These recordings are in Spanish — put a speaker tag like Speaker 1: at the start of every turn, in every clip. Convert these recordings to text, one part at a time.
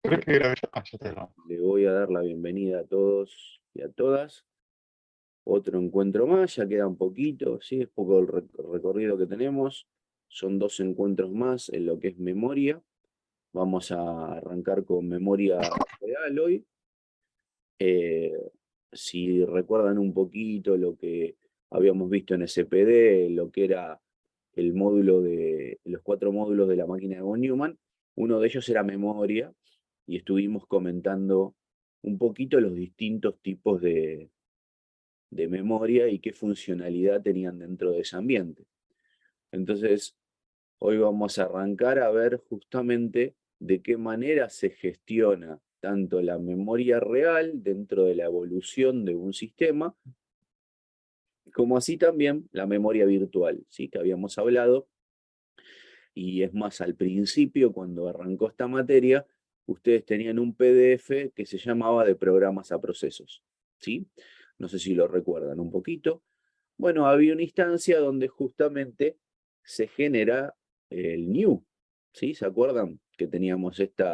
Speaker 1: ¿Querés que grabe yo? Ah, ya te grabo.
Speaker 2: Le voy a dar la bienvenida a todos y a todas. Otro encuentro más, ya queda un poquito, ¿sí? Es poco el recorrido que tenemos. Son 2 encuentros más en lo que es memoria. Vamos a arrancar con memoria real hoy. Eh, si recuerdan un poquito lo que habíamos visto en SPD, lo que era el módulo de los 4 módulos de la máquina de von Neumann, uno de ellos era memoria, y estuvimos comentando un poquito los distintos tipos de memoria y qué funcionalidad tenían dentro de ese ambiente. Entonces, hoy vamos a arrancar a ver justamente de qué manera se gestiona tanto la memoria real dentro de la evolución de un sistema, como así también la memoria virtual, ¿sí? Que habíamos hablado. Y es más, al principio, cuando arrancó esta materia, ustedes tenían un PDF que se llamaba de programas a procesos, ¿sí? No sé si lo recuerdan un poquito. Bueno, había una instancia donde justamente se genera el new, ¿sí? ¿Se acuerdan? Que teníamos este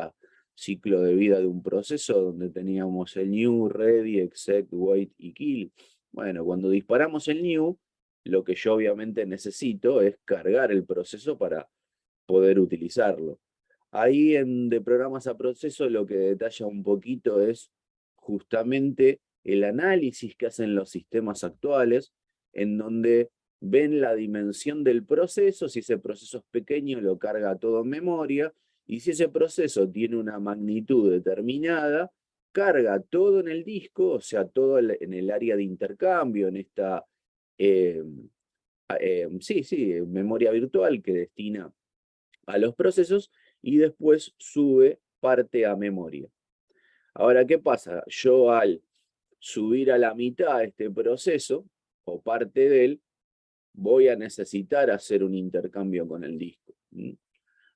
Speaker 2: ciclo de vida de un proceso donde teníamos el new, ready, exec, wait y kill. Bueno, cuando disparamos el new, lo que yo obviamente necesito es cargar el proceso para poder utilizarlo. Ahí de programas a proceso lo que detalla un poquito es justamente el análisis que hacen los sistemas actuales, en donde ven la dimensión del proceso. Si ese proceso es pequeño, lo carga todo en memoria, y si ese proceso tiene una magnitud determinada, carga todo en el disco, o sea, todo en el área de intercambio, en esta, eh, sí, memoria virtual que destina a los procesos, y después sube parte a memoria. Ahora, ¿qué pasa? Yo al subir a la mitad este proceso, o parte de él, voy a necesitar hacer un intercambio con el disco.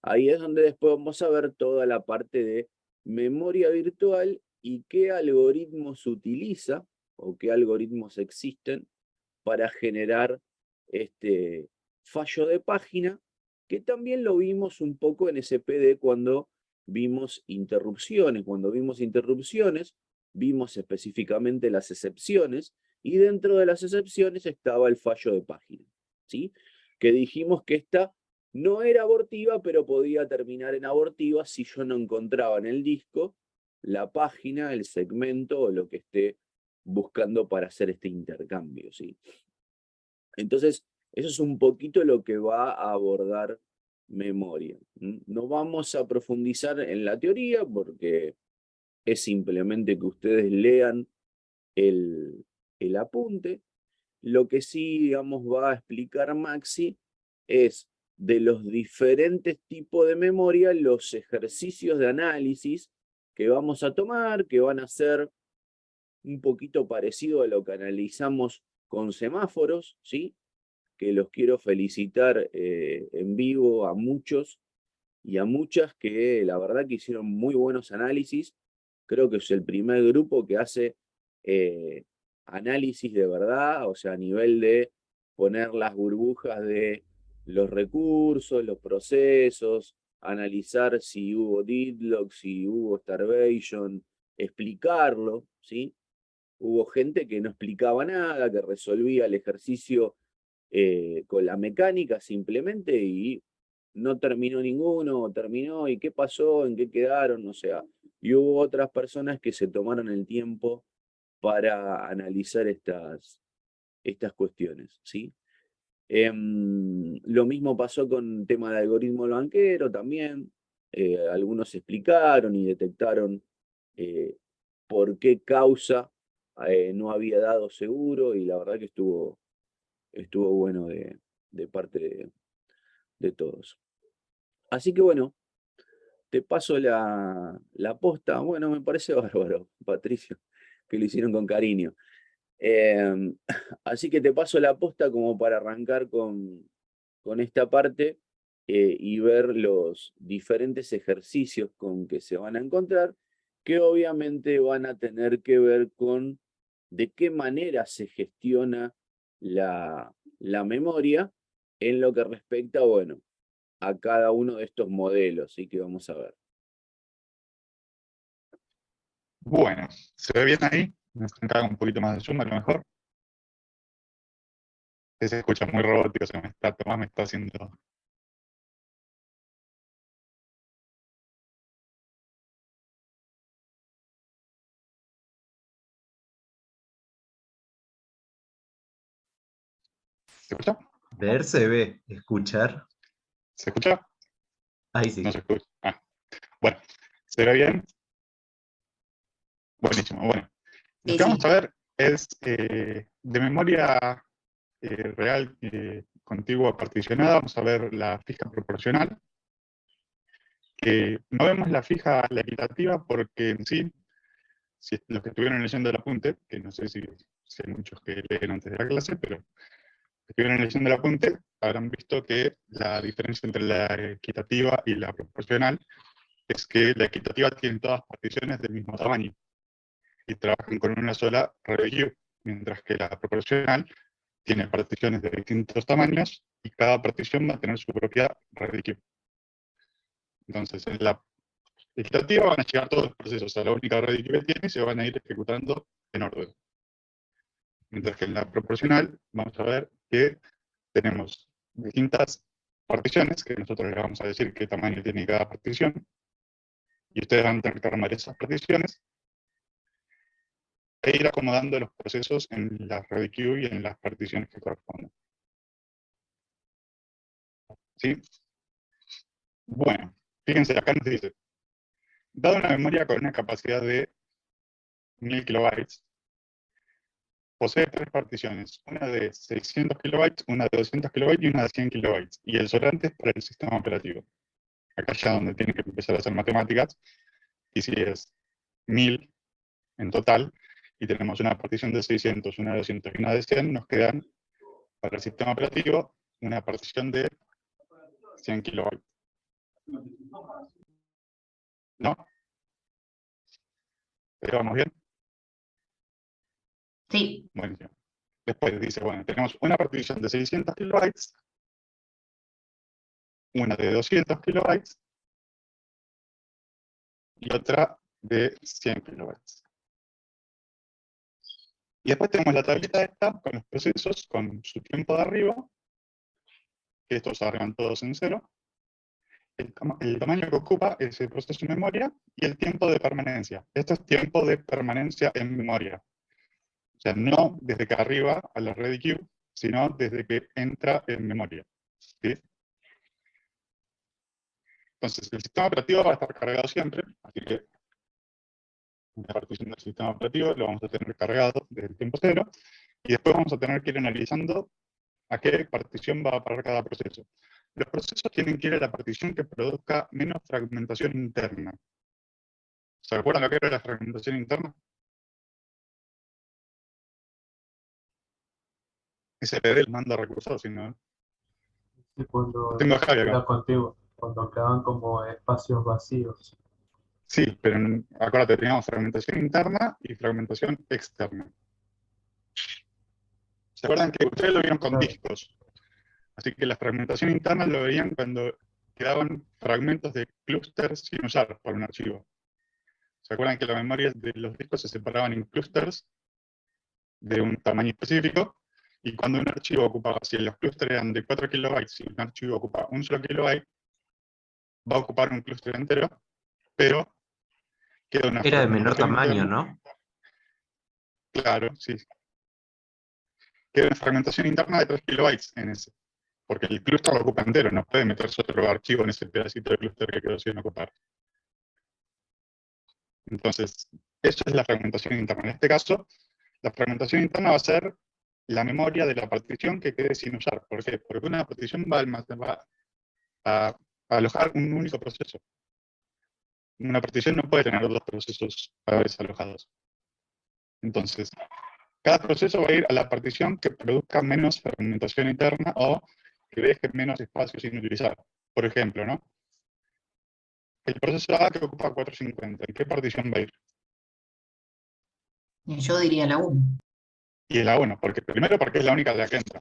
Speaker 2: Ahí es donde después vamos a ver toda la parte de memoria virtual y qué algoritmos utiliza o qué algoritmos existen para generar este fallo de página, que también lo vimos un poco en SPD cuando vimos interrupciones. Cuando vimos interrupciones, vimos específicamente las excepciones, y dentro de las excepciones estaba el fallo de página, ¿sí? Que dijimos que esta no era abortiva, pero podía terminar en abortiva si yo no encontraba en el disco la página, el segmento o lo que esté buscando para hacer este intercambio, ¿sí? Entonces, eso es un poquito lo que va a abordar memoria. No vamos a profundizar en la teoría porque es simplemente que ustedes lean el, el apunte. Lo que sí, digamos, va a explicar Maxi es de los diferentes tipos de memoria, los ejercicios de análisis que vamos a tomar, que van a ser un poquito parecido a lo que analizamos con semáforos, ¿sí? Que los quiero felicitar en vivo a muchos y a muchas que la verdad que hicieron muy buenos análisis. Creo que es el primer grupo que hace eh, análisis de verdad, o sea, a nivel de poner las burbujas de los recursos, los procesos, analizar si hubo deadlock, si hubo starvation, explicarlo, ¿sí? Hubo gente que no explicaba nada, que resolvía el ejercicio con la mecánica simplemente, y no terminó ninguno, terminó, y qué pasó, en qué quedaron, o sea, y hubo otras personas que se tomaron el tiempo para analizar estas cuestiones, ¿sí? Lo mismo pasó con el tema del algoritmo banquero también. Algunos explicaron y detectaron eh, por qué causa no había dado seguro, y la verdad que estuvo bueno de parte de todos. Así que bueno, te paso la posta. Bueno, me parece bárbaro, Patricio, que lo hicieron con cariño. Eh, Así que te paso la posta como para arrancar con esta parte y ver los diferentes ejercicios con que se van a encontrar, que obviamente van a tener que ver con de qué manera se gestiona la memoria en lo que respecta, bueno, a cada uno de estos modelos, ¿sí? Que vamos a ver.
Speaker 1: Bueno, ¿se ve bien ahí? Me hago un poquito más de zoom a lo mejor. Se escucha muy robótico, Tomás me está haciendo... ¿Se escucha?
Speaker 3: Ver se ve, escuchar.
Speaker 1: ¿Se escucha?
Speaker 3: Ahí
Speaker 1: No
Speaker 3: sí.
Speaker 1: se escucha. Ah, bueno, ¿se ve bien? Buenísimo, bueno. Lo
Speaker 4: Sí,
Speaker 1: que vamos
Speaker 4: sí.
Speaker 1: a ver es de memoria real contigua particionada, vamos a ver la fija proporcional. No vemos la fija, la equitativa, porque en sí, si los que estuvieron leyendo el apunte, que no sé si hay muchos que leen antes de la clase, pero los que estuvieron leyendo el apunte habrán visto que la diferencia entre la equitativa y la proporcional es que la equitativa tiene todas particiones del mismo tamaño y trabajan con una sola review, mientras que la proporcional tiene particiones de distintos tamaños y cada partición va a tener su propia review. Entonces, en la equitativa van a llegar todos los procesos a la única review que tiene y se van a ir ejecutando en orden. Mientras que en la proporcional vamos a ver que tenemos distintas particiones, que nosotros les vamos a decir qué tamaño tiene cada partición, y ustedes van a tener que armar esas particiones e ir acomodando los procesos en la red queue y en las particiones que corresponden. ¿Sí? Bueno, fíjense, acá nos dice, dada una memoria con una capacidad de 1000 kilobytes, posee tres particiones, una de 600 kilobytes, una de 200 kilobytes y una de 100 kilobytes, y el sobrante es para el sistema operativo. Acá ya donde tiene que empezar a hacer matemáticas, y si es 1000 en total, y tenemos una partición de 600, una de 200 y una de 100, nos quedan para el sistema operativo una partición de 100 kilobytes. ¿No? ¿Pero vamos bien?
Speaker 4: Sí.
Speaker 1: Buenísimo. Después dice, bueno, tenemos una partición de 600 kilobytes, una de 200 kilobytes y otra de 100 kilobytes. Y después tenemos la tableta esta con los procesos, con su tiempo de arriba, que estos arriban todos en cero, el tamaño que ocupa ese proceso en memoria y el tiempo de permanencia. Esto es tiempo de permanencia en memoria. O sea, no desde que arriba a la red queue, sino desde que entra en memoria. ¿Sí? Entonces, el sistema operativo va a estar cargado siempre, así que la partición del sistema operativo lo vamos a tener cargado desde el tiempo cero, y después vamos a tener que ir analizando a qué partición va a parar cada proceso. Los procesos tienen que ir a la partición que produzca menos fragmentación interna. ¿Se acuerdan lo que era la fragmentación interna? SLD el manda recursos, si no.
Speaker 5: Y cuando
Speaker 1: Tengo a Javi acá.
Speaker 5: era contigo, cuando quedaban como espacios vacíos.
Speaker 1: Sí, pero acuérdate, teníamos fragmentación interna y fragmentación externa. ¿Se acuerdan que ustedes lo vieron con
Speaker 5: Claro.
Speaker 1: discos? Así que la fragmentación interna lo veían cuando quedaban fragmentos de clústeres sin usar por un archivo. ¿Se acuerdan que las memorias de los discos se separaban en clústeres de un tamaño específico? Y cuando un archivo ocupaba, si los clústeres eran de 4 kilobytes y un archivo ocupa un solo kilobyte, va a ocupar un clúster entero, pero queda una
Speaker 3: Era de menor
Speaker 1: fragmentación
Speaker 3: tamaño,
Speaker 1: interna.
Speaker 3: ¿no?
Speaker 1: Claro, sí. Queda una fragmentación interna de 3 kilobytes en ese. Porque el clúster lo ocupa entero, no puede meterse otro archivo en ese pedacito de clúster que quedó sin ocupar. Entonces, eso es la fragmentación interna. En este caso, la fragmentación interna va a ser la memoria de la partición que quede sin usar. ¿Por qué? Porque una partición va a alojar un único proceso. Una partición no puede tener dos procesos a la vez alojados. Entonces, cada proceso va a ir a la partición que produzca menos fragmentación interna o que deje menos espacio sin utilizar. Por ejemplo, ¿no? El proceso A que ocupa 450, ¿en qué partición va a ir?
Speaker 4: Yo diría la 1.
Speaker 1: Y en la 1, primero porque es la única de la que entra.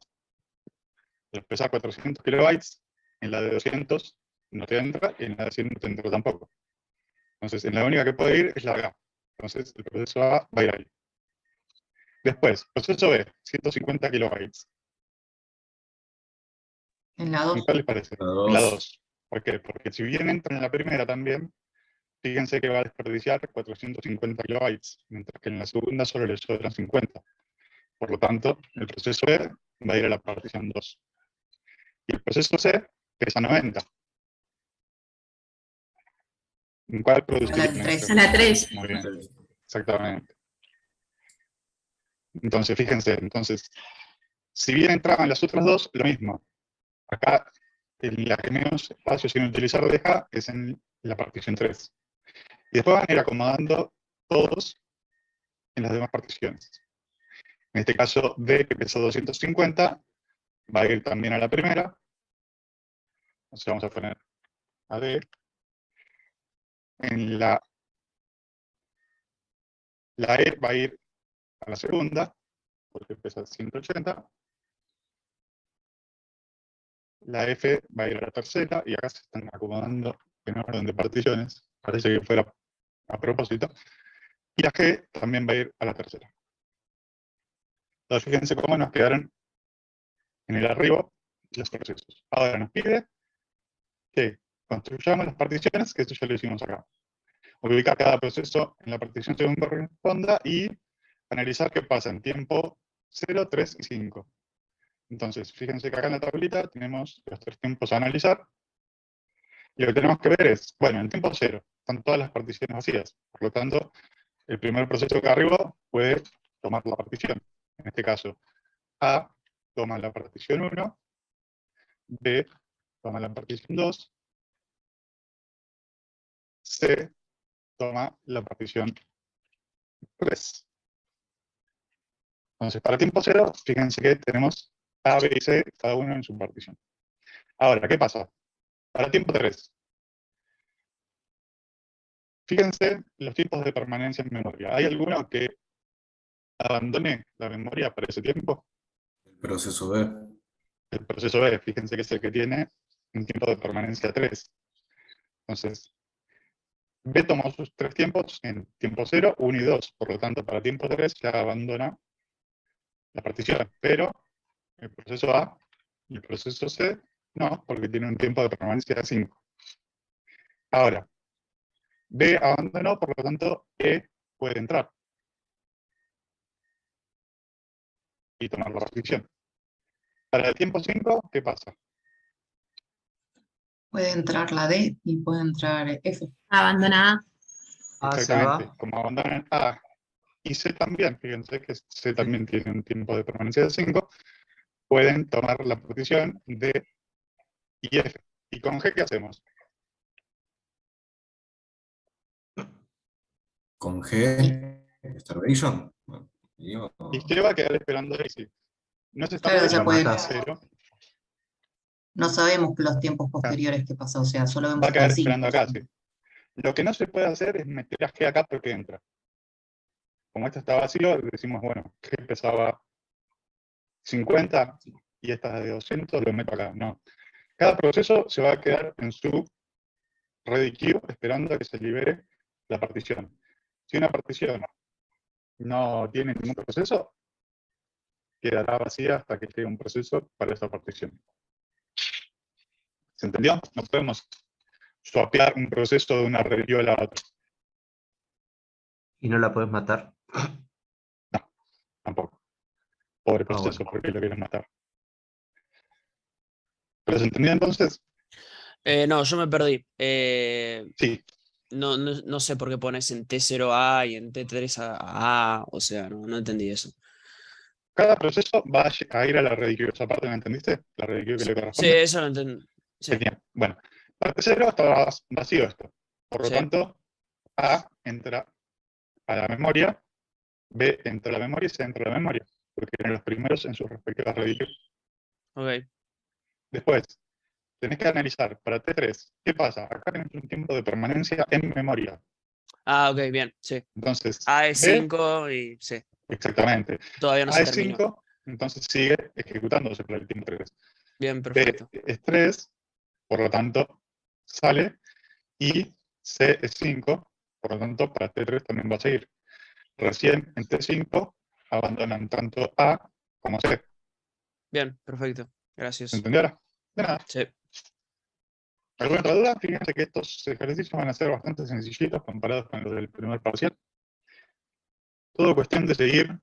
Speaker 1: Pesa 400 kilobytes, en la de 200 no te entra, y en la de 100 no te entra tampoco. Entonces, en la única que puede ir es la de A. Entonces, el proceso A va a ir ahí. Después, proceso B, 150 kilobytes.
Speaker 4: En la
Speaker 1: ¿En
Speaker 4: 2.
Speaker 1: cuál les parece?
Speaker 6: La
Speaker 1: En la
Speaker 6: 2.
Speaker 1: 2. ¿Por qué? Porque si bien entra en la primera también, fíjense que va a desperdiciar 450 kilobytes, mientras que en la segunda solo le sobran 50. Por lo tanto, el proceso B va a ir a la partición 2. Y el proceso C pesa 90. ¿En cuál produciría?
Speaker 4: A la 3.
Speaker 7: A la 3.
Speaker 1: Muy bien, exactamente. Entonces, fíjense, entonces, si bien entraban las otras dos, lo mismo. Acá, en la que menos espacio sin utilizar deja es en la partición 3. Y después van a ir acomodando todos en las demás particiones. En este caso, D, que pesa 250, va a ir también a la primera. Entonces vamos a poner a D. En la E va a ir a la segunda, porque pesa 180. La F va a ir a la tercera, y acá se están acomodando en orden de particiones. Parece que fuera a propósito. Y la G también va a ir a la tercera. Entonces fíjense cómo nos quedaron en el arribo los procesos. Ahora nos pide que construyamos las particiones, que esto ya lo hicimos acá. Ubicar cada proceso en la partición según corresponda y analizar qué pasa en tiempo 0, 3 y 5. Entonces, fíjense que acá en la tablita tenemos los 3 tiempos a analizar. Y lo que tenemos que ver es, bueno, en tiempo 0 están todas las particiones vacías. Por lo tanto, el primer proceso que arriba puede tomar la partición. En este caso, A toma la partición 1, B toma la partición 2, C toma la partición 3. Entonces, para tiempo 0, fíjense que tenemos A, B y C, cada uno en su partición. Ahora, ¿qué pasa? Para tiempo 3. Fíjense los tiempos de permanencia en memoria. ¿Hay alguno que abandone la memoria para ese tiempo?
Speaker 6: El proceso B.
Speaker 1: El proceso B, fíjense que es el que tiene un tiempo de permanencia 3. Entonces, B tomó sus 3 tiempos en tiempo 0, 1 y 2. Por lo tanto, para tiempo 3 ya abandona la partición. Pero el proceso A y el proceso C no, porque tiene un tiempo de permanencia de 5. Ahora, B abandonó, por lo tanto, E puede entrar y tomar la partición. Para el tiempo 5, ¿qué pasa?
Speaker 4: Puede entrar la D y puede entrar F.
Speaker 7: Abandonada.
Speaker 3: A se
Speaker 1: Exactamente,
Speaker 3: va.
Speaker 1: como abandonan A y C también, fíjense que C también tiene un tiempo de permanencia de 5, pueden tomar la partición D y F. ¿Y con G qué hacemos?
Speaker 6: Con G. Starvation. Digo,
Speaker 1: ¿Y qué va a quedar esperando ahí? Sí. No se está
Speaker 4: Claro,
Speaker 1: moviendo
Speaker 4: ya puede-
Speaker 3: matás.
Speaker 1: cero,
Speaker 4: No sabemos los tiempos posteriores que pasa, o sea, solo
Speaker 1: va
Speaker 4: vemos
Speaker 1: a quedar
Speaker 4: hasta el 5.
Speaker 1: esperando acá, sí. Lo que no se puede hacer es meter a G acá porque entra. Como esto está vacío, decimos, bueno, G pesaba 50 y esta de 200, lo meto acá. No. Cada proceso se va a quedar en su ready queue esperando a que se libere la partición. Si una partición no tiene ningún proceso, quedará vacía hasta que llegue un proceso para esa partición. ¿Se entendió? No podemos swapear un proceso de una ready queue a la otra.
Speaker 3: ¿Y no la puedes matar?
Speaker 1: Tampoco. Pobre proceso,
Speaker 3: bueno.
Speaker 1: porque lo quieren matar. ¿Pero se entendió entonces?
Speaker 8: No, yo me perdí.
Speaker 1: Sí.
Speaker 8: No sé por qué pones en T0A y en T3A, o sea, no entendí eso.
Speaker 1: Cada proceso va a ir a la ready queue. Esa parte, ¿me entendiste? La ready queue que le
Speaker 8: Sí,
Speaker 1: corresponde.
Speaker 8: eso lo entendí. Sí.
Speaker 1: Genial. Bueno, parte 0 está vacío esto. Por lo
Speaker 8: Sí.
Speaker 1: tanto, A entra a la memoria, B entra a la memoria y C entra a la memoria, porque eran los primeros en sus respectivas ready queue.
Speaker 8: Ok.
Speaker 1: Después, tenés que analizar para T3, ¿qué pasa? Acá tenés un tiempo de permanencia en memoria.
Speaker 8: Ah, ok, bien, sí.
Speaker 1: Entonces,
Speaker 8: A es 5 y sí,
Speaker 1: exactamente.
Speaker 8: todavía no
Speaker 1: A
Speaker 8: se
Speaker 1: es
Speaker 8: terminó.
Speaker 1: 5, entonces sigue ejecutándose para el tiempo 3.
Speaker 8: Bien,
Speaker 1: B
Speaker 8: perfecto.
Speaker 1: es 3, por lo tanto, sale, y C es 5, Por lo tanto, para T3 también va a seguir. Recién en T5 abandonan tanto A como C.
Speaker 8: Bien, perfecto. Gracias.
Speaker 1: ¿Se entendió ahora? De nada.
Speaker 8: Sí.
Speaker 1: ¿Alguna otra duda? Fíjense que estos ejercicios van a ser bastante sencillitos comparados con los del primer parcial. Todo cuestión de seguir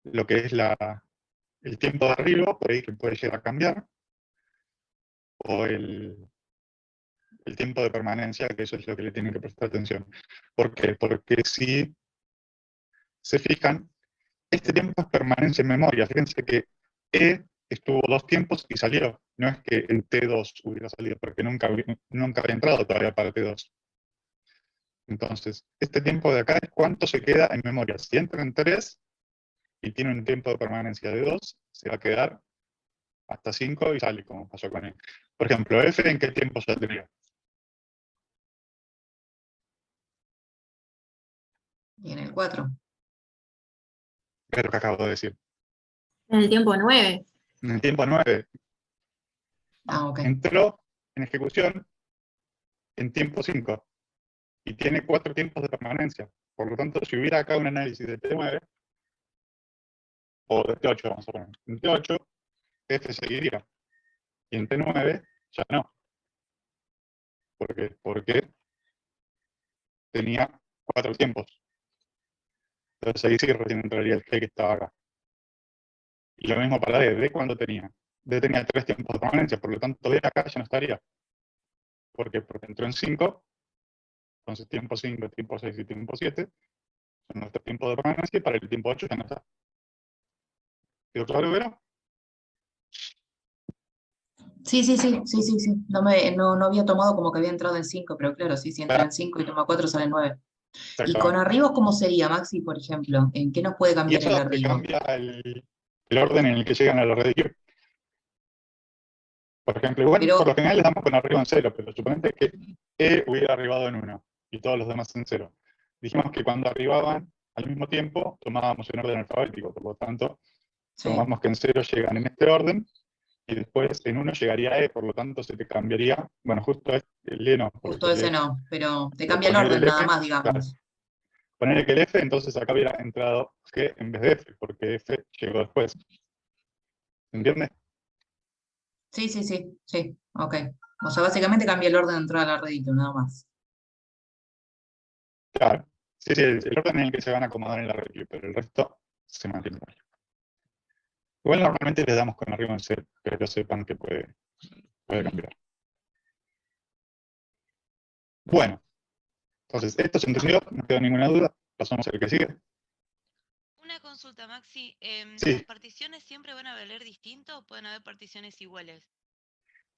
Speaker 1: lo que es el tiempo de arriba, por ahí que puede llegar a cambiar, o el tiempo de permanencia, que eso es lo que le tienen que prestar atención. ¿Por qué? Porque si se fijan, este tiempo es permanencia en memoria. Fíjense que E estuvo 2 tiempos y salió. No es que en T2 hubiera salido, porque nunca había entrado todavía para T2. Entonces, este tiempo de acá es cuánto se queda en memoria. Si entra en 3 y tiene un tiempo de permanencia de 2, se va a quedar hasta 5 y sale, como pasó con él. Por ejemplo, F, ¿en qué tiempo saldría?
Speaker 4: Y en el 4.
Speaker 1: Es lo que acabo de decir.
Speaker 7: En el tiempo 9.
Speaker 1: En el tiempo 9,
Speaker 4: Ah, ok.
Speaker 1: entró en ejecución en tiempo 5 y tiene 4 tiempos de permanencia. Por lo tanto, si hubiera acá un análisis de T9 o de T8, vamos a poner, en T8 F seguiría y en T9 ya no. ¿Por qué? Porque tenía 4 tiempos. Entonces ahí sí recién entraría el G que estaba acá. Y lo mismo para D. D cuando tenía. D tenía 3 tiempos de permanencia, por lo tanto D acá ya no estaría. ¿Por qué? Porque entró en 5. Entonces tiempo 5, tiempo 6 y tiempo 7 son nuestros tiempos de permanencia y para el tiempo 8 ya no está. ¿Quedó claro, Vera?
Speaker 4: Sí. No había tomado como que había entrado en 5, pero claro, sí, si entra en 5 y toma 4 sale en 9. ¿Y con arribos cómo sería, Maxi, por ejemplo? ¿En qué nos puede
Speaker 1: Y
Speaker 4: cambiar el
Speaker 1: eso te
Speaker 4: arribo?
Speaker 1: cambia el orden en el que llegan a la red de Q. Por ejemplo, igual
Speaker 4: Pero-
Speaker 1: por lo general les damos con arribo en 0, pero suponete que E hubiera arribado en 1 y todos los demás en 0. Dijimos que cuando arribaban al mismo tiempo tomábamos en orden alfabético, por lo tanto,
Speaker 4: Sí,
Speaker 1: tomamos que en 0 llegan en este orden y después en 1 llegaría E, por lo tanto se te cambiaría, bueno, justo el E no, porque
Speaker 4: justo
Speaker 1: el
Speaker 4: ese
Speaker 1: E,
Speaker 4: no, pero te
Speaker 1: pero
Speaker 4: cambia el
Speaker 1: poner
Speaker 4: orden
Speaker 1: el
Speaker 4: nada
Speaker 1: F,
Speaker 4: más,
Speaker 1: claro,
Speaker 4: digamos.
Speaker 1: poner que el F, entonces acá hubiera entrado G en vez de F, porque F llegó después. ¿Entiendes?
Speaker 4: Sí, ok. O sea, básicamente cambia el orden de entrada a la redito, nada más.
Speaker 1: Claro. Sí, el orden en el que se van a acomodar en la red, pero el resto se mantiene igual. Igual normalmente le damos con arriba en 0, pero sepan que puede cambiar. Bueno, entonces esto se entendió, no quedó ninguna duda, pasamos al que sigue.
Speaker 9: Una consulta, Maxi.
Speaker 1: Sí.
Speaker 9: ¿Las particiones siempre van a valer distinto o pueden haber particiones iguales?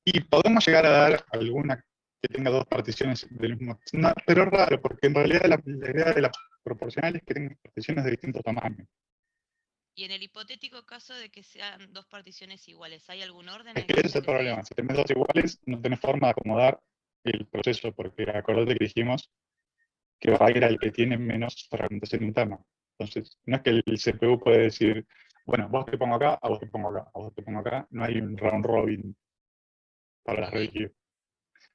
Speaker 1: Y podemos llegar a dar alguna que tenga 2 particiones del mismo. No, pero es raro, porque en realidad la idea de las proporcionales es que tengan particiones de distintos tamaños.
Speaker 9: Y en el hipotético caso de que sean 2 particiones iguales, ¿hay algún orden
Speaker 1: Es
Speaker 9: en
Speaker 1: que
Speaker 9: que
Speaker 1: ese es
Speaker 9: se
Speaker 1: el problema. Si tenés 2 iguales, no tenés forma de acomodar el proceso, porque acordate que dijimos que va a ir al que tiene menos fragmentación interna. Entonces, no es que el CPU puede decir, bueno, vos te pongo acá, a vos te pongo acá, a vos te pongo acá. No hay un round robin para las redes Q.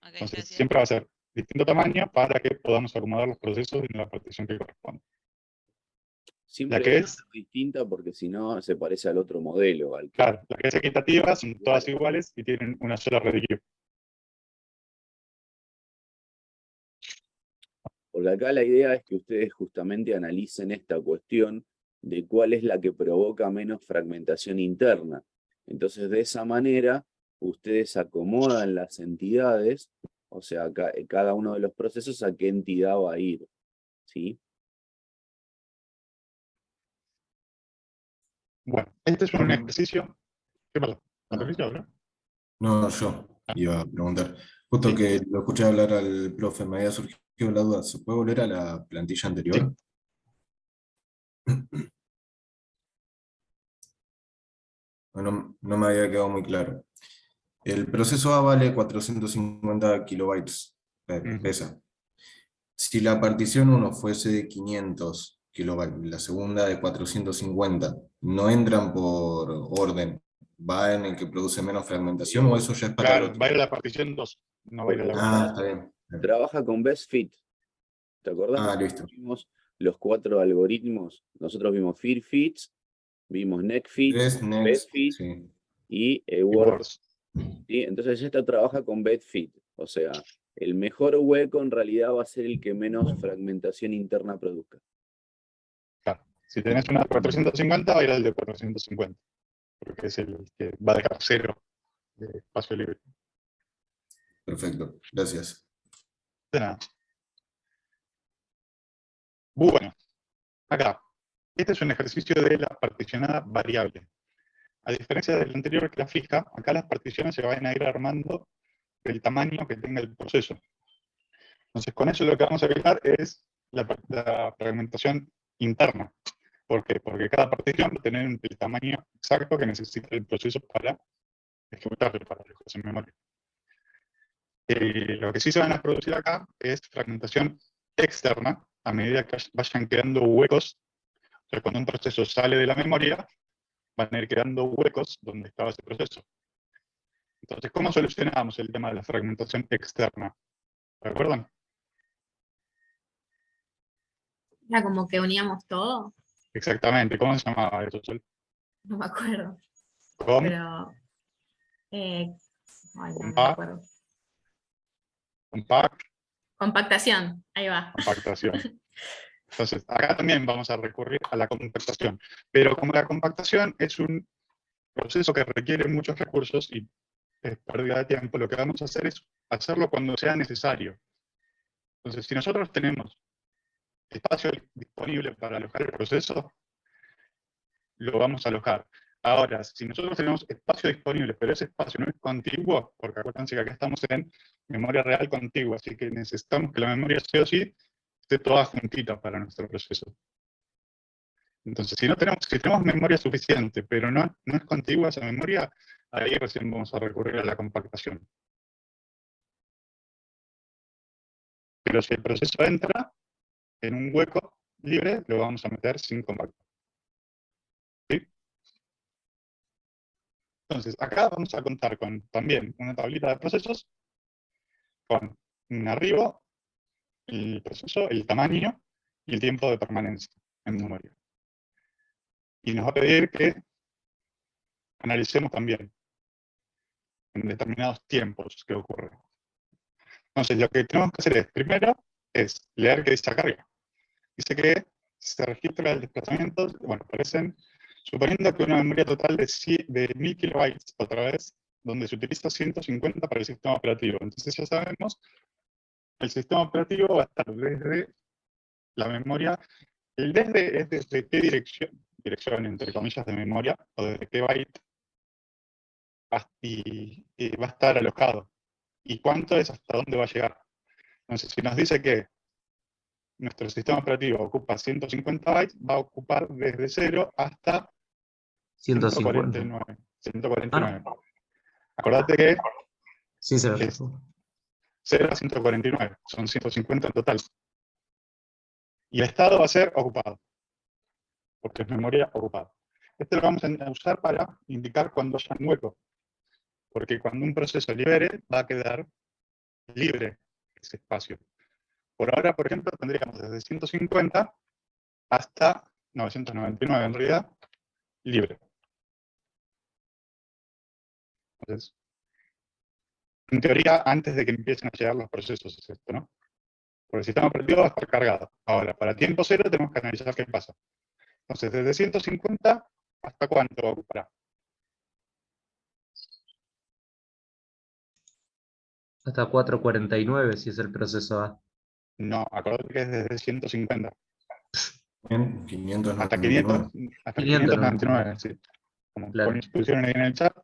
Speaker 1: Entonces,
Speaker 9: gracias.
Speaker 1: siempre va a ser distinto tamaño para que podamos acomodar los procesos en la partición que corresponde.
Speaker 2: Siempre
Speaker 1: La que
Speaker 2: va a
Speaker 1: es,
Speaker 2: ser distinta porque si no se parece al otro modelo. Al que
Speaker 1: claro, la que es equitativa son todas iguales y tienen una sola red Q.
Speaker 2: Porque acá la idea es que ustedes justamente analicen esta cuestión de cuál es la que provoca menos fragmentación interna. Entonces, de esa manera, ustedes acomodan las entidades, o sea, cada uno de los procesos a qué entidad va a ir. ¿Sí?
Speaker 1: Bueno, este es un ejercicio. ¿Qué pasa? ¿Ejercicio, no?
Speaker 6: No, yo iba a preguntar. Justo que lo escuché hablar al profe, me había surgido la duda. ¿Se puede volver a la plantilla anterior? No, no me había quedado muy claro. El proceso A vale 450 kilobytes, pesa. Si la partición 1 fuese de 500 kilobytes, la segunda de 450, ¿no entran por orden? ¿Va en el que produce menos fragmentación o eso ya es para el
Speaker 1: Claro,
Speaker 6: otro?
Speaker 1: va a ir a la partición 2, no va a ir a la 1.
Speaker 6: Ah, está bien.
Speaker 2: Trabaja con best fit. ¿Te acordás?
Speaker 6: Ah, listo.
Speaker 2: Vimos los 4 algoritmos. Nosotros vimos FeedFits, vimos NetFit,
Speaker 6: Best, next,
Speaker 2: BestFit
Speaker 6: sí.
Speaker 2: y
Speaker 1: Y
Speaker 2: Word.
Speaker 1: Words.
Speaker 2: ¿Sí? Entonces esta trabaja con BestFit. O sea, el mejor hueco en realidad va a ser el que menos fragmentación interna produzca.
Speaker 1: Claro. Si tenés una de 450, va a ir al de 450. Porque es el que va a dejar 0 de espacio libre.
Speaker 6: Perfecto, gracias.
Speaker 1: De nada. Bueno, acá. Este es un ejercicio de la particionada variable. A diferencia del anterior que la fija, acá las particiones se van a ir armando del tamaño que tenga el proceso. Entonces, con eso lo que vamos a fijar es la fragmentación interna. ¿Por qué? Porque cada partición va a tener el tamaño exacto que necesita el proceso para ejecutarlo, para alojarse en memoria. Lo que sí se van a producir acá es fragmentación externa a medida que vayan quedando huecos. O sea, cuando un proceso sale de la memoria, van a ir quedando huecos donde estaba ese proceso. Entonces, ¿cómo solucionamos el tema de la fragmentación externa? ¿Se acuerdan?
Speaker 7: Era como que uníamos todo,
Speaker 1: Exactamente. ¿Cómo se llamaba eso, Sol?
Speaker 7: no me acuerdo.
Speaker 1: ¿Com?
Speaker 7: Pero. Ay, no me
Speaker 1: Compact.
Speaker 7: acuerdo.
Speaker 1: Compact.
Speaker 7: Compactación, ahí va.
Speaker 1: Compactación. Entonces, acá también vamos a recurrir a la compactación. Pero como la compactación es un proceso que requiere muchos recursos y es pérdida de tiempo, lo que vamos a hacer es hacerlo cuando sea necesario. Entonces, si nosotros tenemos espacio disponible para alojar el proceso, lo vamos a alojar. Ahora, si nosotros tenemos espacio disponible, pero ese espacio no es contiguo, porque acuérdense que acá estamos en memoria real contigua, así que necesitamos que la memoria sí o sí esté toda juntita para nuestro proceso. Entonces, si tenemos memoria suficiente, pero no es contigua esa memoria, ahí recién vamos a recurrir a la compactación. Pero si el proceso entra en un hueco libre, lo vamos a meter sin compactar. ¿Sí? Entonces, acá vamos a contar con también una tablita de procesos, con un arribo, el proceso, el tamaño y el tiempo de permanencia en memoria. Y nos va a pedir que analicemos también en determinados tiempos qué ocurre. Entonces, lo que tenemos que hacer es, primero, es leer qué dice acá arriba. Dice que se registra el desplazamiento, bueno, aparecen, suponiendo que una memoria total de 1000 kilobytes, otra vez, donde se utiliza 150 para el sistema operativo. Entonces ya sabemos, el sistema operativo va a estar desde la memoria, el desde es desde qué dirección entre comillas de memoria, o desde qué byte y va a estar alojado. ¿Y cuánto es hasta dónde va a llegar? Entonces, si nos dice que nuestro sistema operativo ocupa 150 bytes, va a ocupar desde 0 hasta
Speaker 3: 150.
Speaker 1: 149. Acordate que
Speaker 3: Sí, se
Speaker 1: es 0 a 149, son 150 en total. Y el estado va a ser ocupado, porque es memoria ocupada. Este lo vamos a usar para indicar cuando haya un hueco, porque cuando un proceso libere, va a quedar libre ese espacio. Por ahora, por ejemplo, tendríamos desde 150 hasta 999 en realidad, libre. Entonces, en teoría, antes de que empiecen a llegar los procesos, es esto, ¿no? Porque el sistema operativo va a estar cargado. Ahora, para tiempo cero tenemos que analizar qué pasa. Entonces, desde 150, ¿hasta cuánto va a ocupar?
Speaker 3: Hasta 449 si es el proceso A.
Speaker 1: No, acordate que es desde 150.
Speaker 6: En
Speaker 1: Hasta
Speaker 6: 599.
Speaker 1: 500, hasta 599, sí. Como
Speaker 3: Claro.
Speaker 1: pusieron ahí en el chat.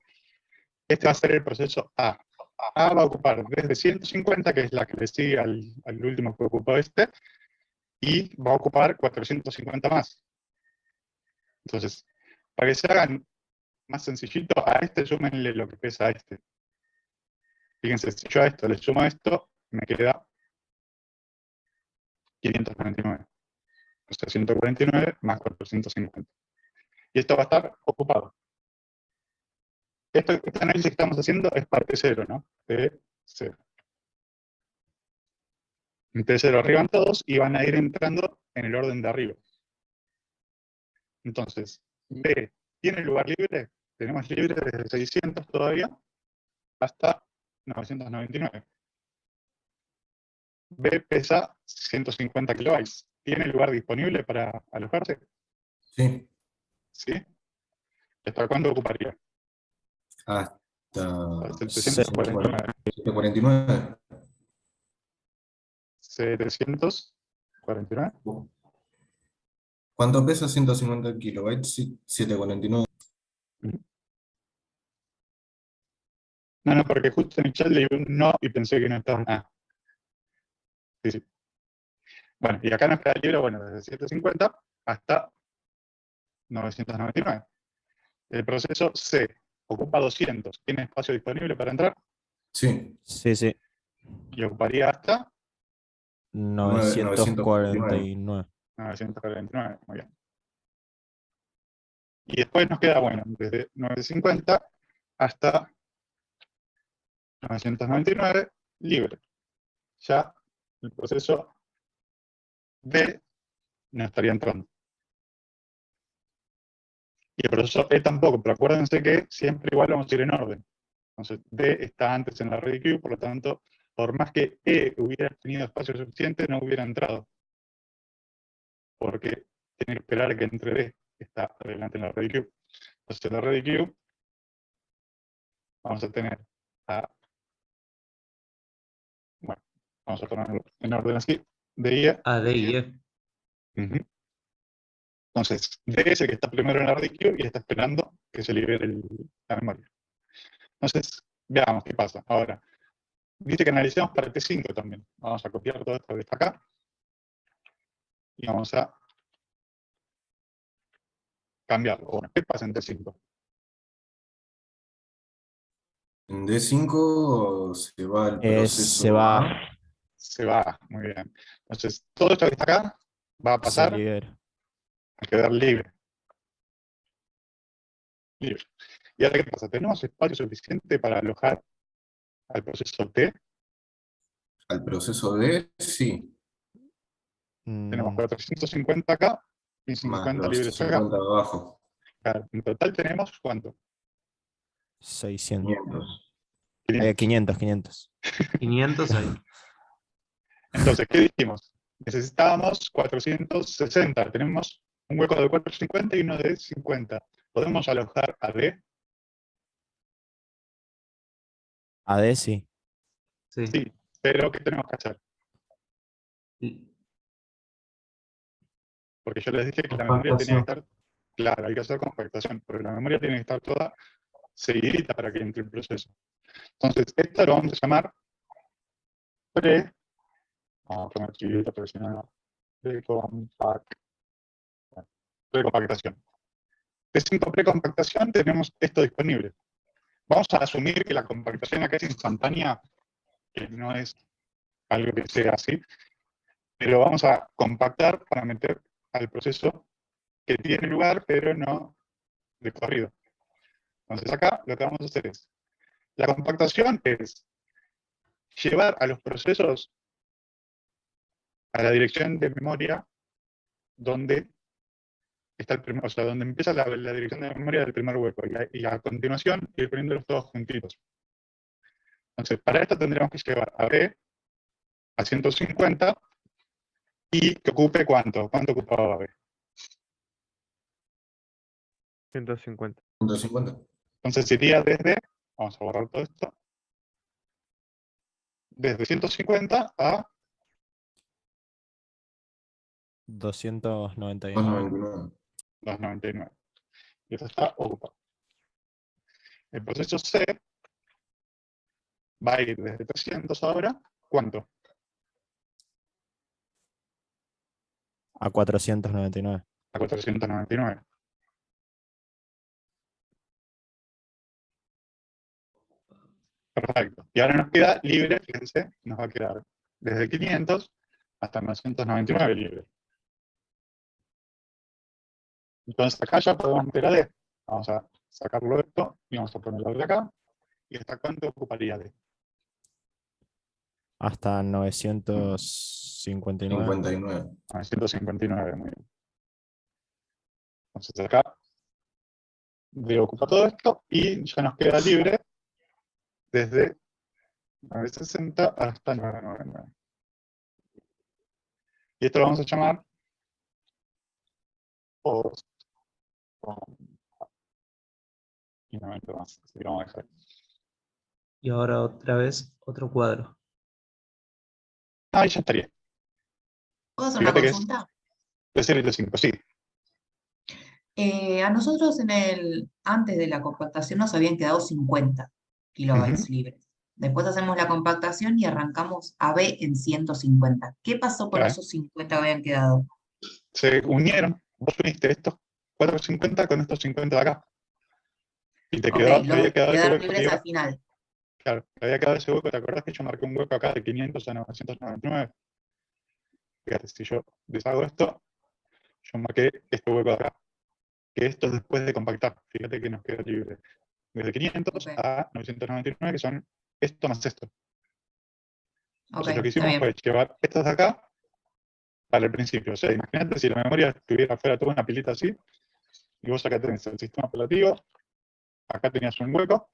Speaker 1: Este va a ser el proceso A. A va a ocupar desde 150, que es la que le sigue al último que ocupó este, y va a ocupar 450 más. Entonces, para que se hagan más sencillito, a este súmenle lo que pesa a este. Fíjense, si yo a esto le sumo esto, me queda 599. O sea, 149 más 450. Y esto va a estar ocupado. Este análisis que estamos haciendo es parte 0, ¿no? De 0. un T0 arriba en todos y van a ir entrando en el orden de arriba. Entonces, B tiene lugar libre, tenemos libre desde 600 todavía hasta 999. B pesa 150 kilobytes. ¿Tiene lugar disponible para alojarse?
Speaker 6: Sí,
Speaker 1: ¿Sí? ¿Hasta cuándo ocuparía?
Speaker 6: hasta
Speaker 1: Hasta 749.
Speaker 6: 749.
Speaker 1: 749.
Speaker 6: ¿Cuánto pesa 150 kilobytes? Sí, 749.
Speaker 1: No, porque justo en el chat leí un no y pensé que no estaba nada. Sí, sí. Bueno, y acá nos queda libre, bueno, desde 750 hasta 999. El proceso C ocupa 200. ¿Tiene espacio disponible para entrar?
Speaker 6: Sí,
Speaker 10: Sí, sí.
Speaker 1: Y ocuparía hasta
Speaker 10: 949.
Speaker 1: 949. Muy bien. Y después nos queda, bueno, desde 950 hasta 999 libre. Ya el proceso D no estaría entrando. Y el proceso E tampoco, pero acuérdense que siempre igual vamos a ir en orden. Entonces D está antes en la red Q, por lo tanto, por más que E hubiera tenido espacio suficiente, no hubiera entrado. Porque tiene que esperar a que entre D, que está adelante en la red Q. Entonces en la red Q vamos a tener a, bueno, vamos a ponerlo en orden así, D y E.
Speaker 3: A, D y E.
Speaker 1: Ujú. Entonces, D es el que está primero en la red Q y está esperando que se libere la memoria. Entonces, veamos qué pasa. Ahora, dice que analicemos para el T5 también. Vamos a copiar todo esto que está acá. Y vamos a cambiarlo. Bueno, ¿qué pasa en T5?
Speaker 6: en D5 se va el proceso
Speaker 10: Se va.
Speaker 6: A.
Speaker 1: Se va, muy bien. Entonces, todo esto que está acá va a
Speaker 10: Se
Speaker 1: pasar
Speaker 10: libera.
Speaker 1: a quedar libre. Libre. ¿Y ahora qué pasa? ¿Tenemos espacio suficiente para alojar al proceso T?
Speaker 6: Al proceso D, sí,
Speaker 1: Tenemos
Speaker 10: Mm,
Speaker 1: 450 acá y
Speaker 6: más
Speaker 1: 50
Speaker 6: los
Speaker 1: libres acá.
Speaker 6: 50 de abajo,
Speaker 1: Claro, en total tenemos, ¿cuánto?
Speaker 10: 600.
Speaker 6: 500.
Speaker 1: 500.
Speaker 10: 500.
Speaker 3: 500 ahí.
Speaker 1: Entonces, ¿qué dijimos? Necesitábamos 460. Tenemos un hueco de 450 y uno de 50. ¿Podemos alojar a D?
Speaker 10: AD sí.
Speaker 3: Sí.
Speaker 1: Sí, pero ¿qué tenemos que hacer? Porque yo les dije que la memoria tenía que estar, claro, hay que hacer compactación, porque la memoria tiene que estar toda seguidita para que entre el proceso. Entonces, esto lo vamos a llamar vamos a poner chiquito, porque si no, precompactación. T5 precompactación tenemos esto disponible. Vamos a asumir que la compactación acá es instantánea, que no es algo que sea así, pero vamos a compactar para meter al proceso que tiene lugar, pero no de corrido. Entonces acá lo que vamos a hacer es, la compactación es llevar a los procesos a la dirección de memoria donde está el primer, o sea, donde empieza la dirección de memoria del primer hueco, y a continuación ir poniéndolos todos juntitos. Entonces, para esto tendríamos que llevar a B a 150 y que ocupe ¿cuánto? ¿Cuánto ocupaba B?
Speaker 11: 150.
Speaker 6: 150.
Speaker 1: Entonces sería desde, vamos a borrar todo esto, desde 150 a
Speaker 10: 299.
Speaker 6: 299.
Speaker 1: 299. Y eso está ocupado. El proceso C va a ir desde 300 ahora, ¿cuánto?
Speaker 10: A 499.
Speaker 1: A 499. Perfecto. Y ahora nos queda libre, fíjense, nos va a quedar desde 500 hasta 999 libre. Entonces acá ya podemos meter a D. Vamos a sacarlo de esto y vamos a ponerlo de acá. ¿Y hasta cuánto ocuparía D?
Speaker 10: hasta 959.
Speaker 6: 59.
Speaker 1: 959, muy bien. Entonces acá D ocupa todo esto y ya nos queda libre desde 960 hasta 999. Y esto lo vamos a llamar post. Y no entro más, así que vamos a dejar.
Speaker 3: Y ahora otra vez otro cuadro.
Speaker 1: Ahí ya estaría.
Speaker 4: ¿Puedo hacer una
Speaker 1: Fíjate que es
Speaker 4: consulta?
Speaker 1: T0 y T5, sí.
Speaker 4: A nosotros antes de la compactación nos habían quedado 50 kilobytes libres. Después hacemos la compactación y arrancamos a B en 150. ¿Qué pasó con
Speaker 1: Claro.
Speaker 4: esos 50 que habían quedado?
Speaker 1: Se unieron. Vos uniste estos 450 con estos 50 de acá. Y te
Speaker 4: Ok,
Speaker 1: quedó, había quedado ese
Speaker 4: quedaron
Speaker 1: hueco.
Speaker 4: libres al final.
Speaker 1: Claro, había quedado ese hueco. ¿Te acordás que yo marqué un hueco acá de 500 a 999? Fíjate, si yo deshago esto, yo marqué este hueco de acá. Que esto es después de compactar. Fíjate que nos queda libre. Desde 500
Speaker 4: Ok.
Speaker 1: a 999, que son esto más esto.
Speaker 4: Ok,
Speaker 1: Entonces lo que
Speaker 4: está
Speaker 1: hicimos
Speaker 4: bien.
Speaker 1: fue llevar estos de acá para el principio. O sea, imagínate si la memoria estuviera fuera toda una pilita así, y vos acá tenés el sistema operativo, acá tenías un hueco,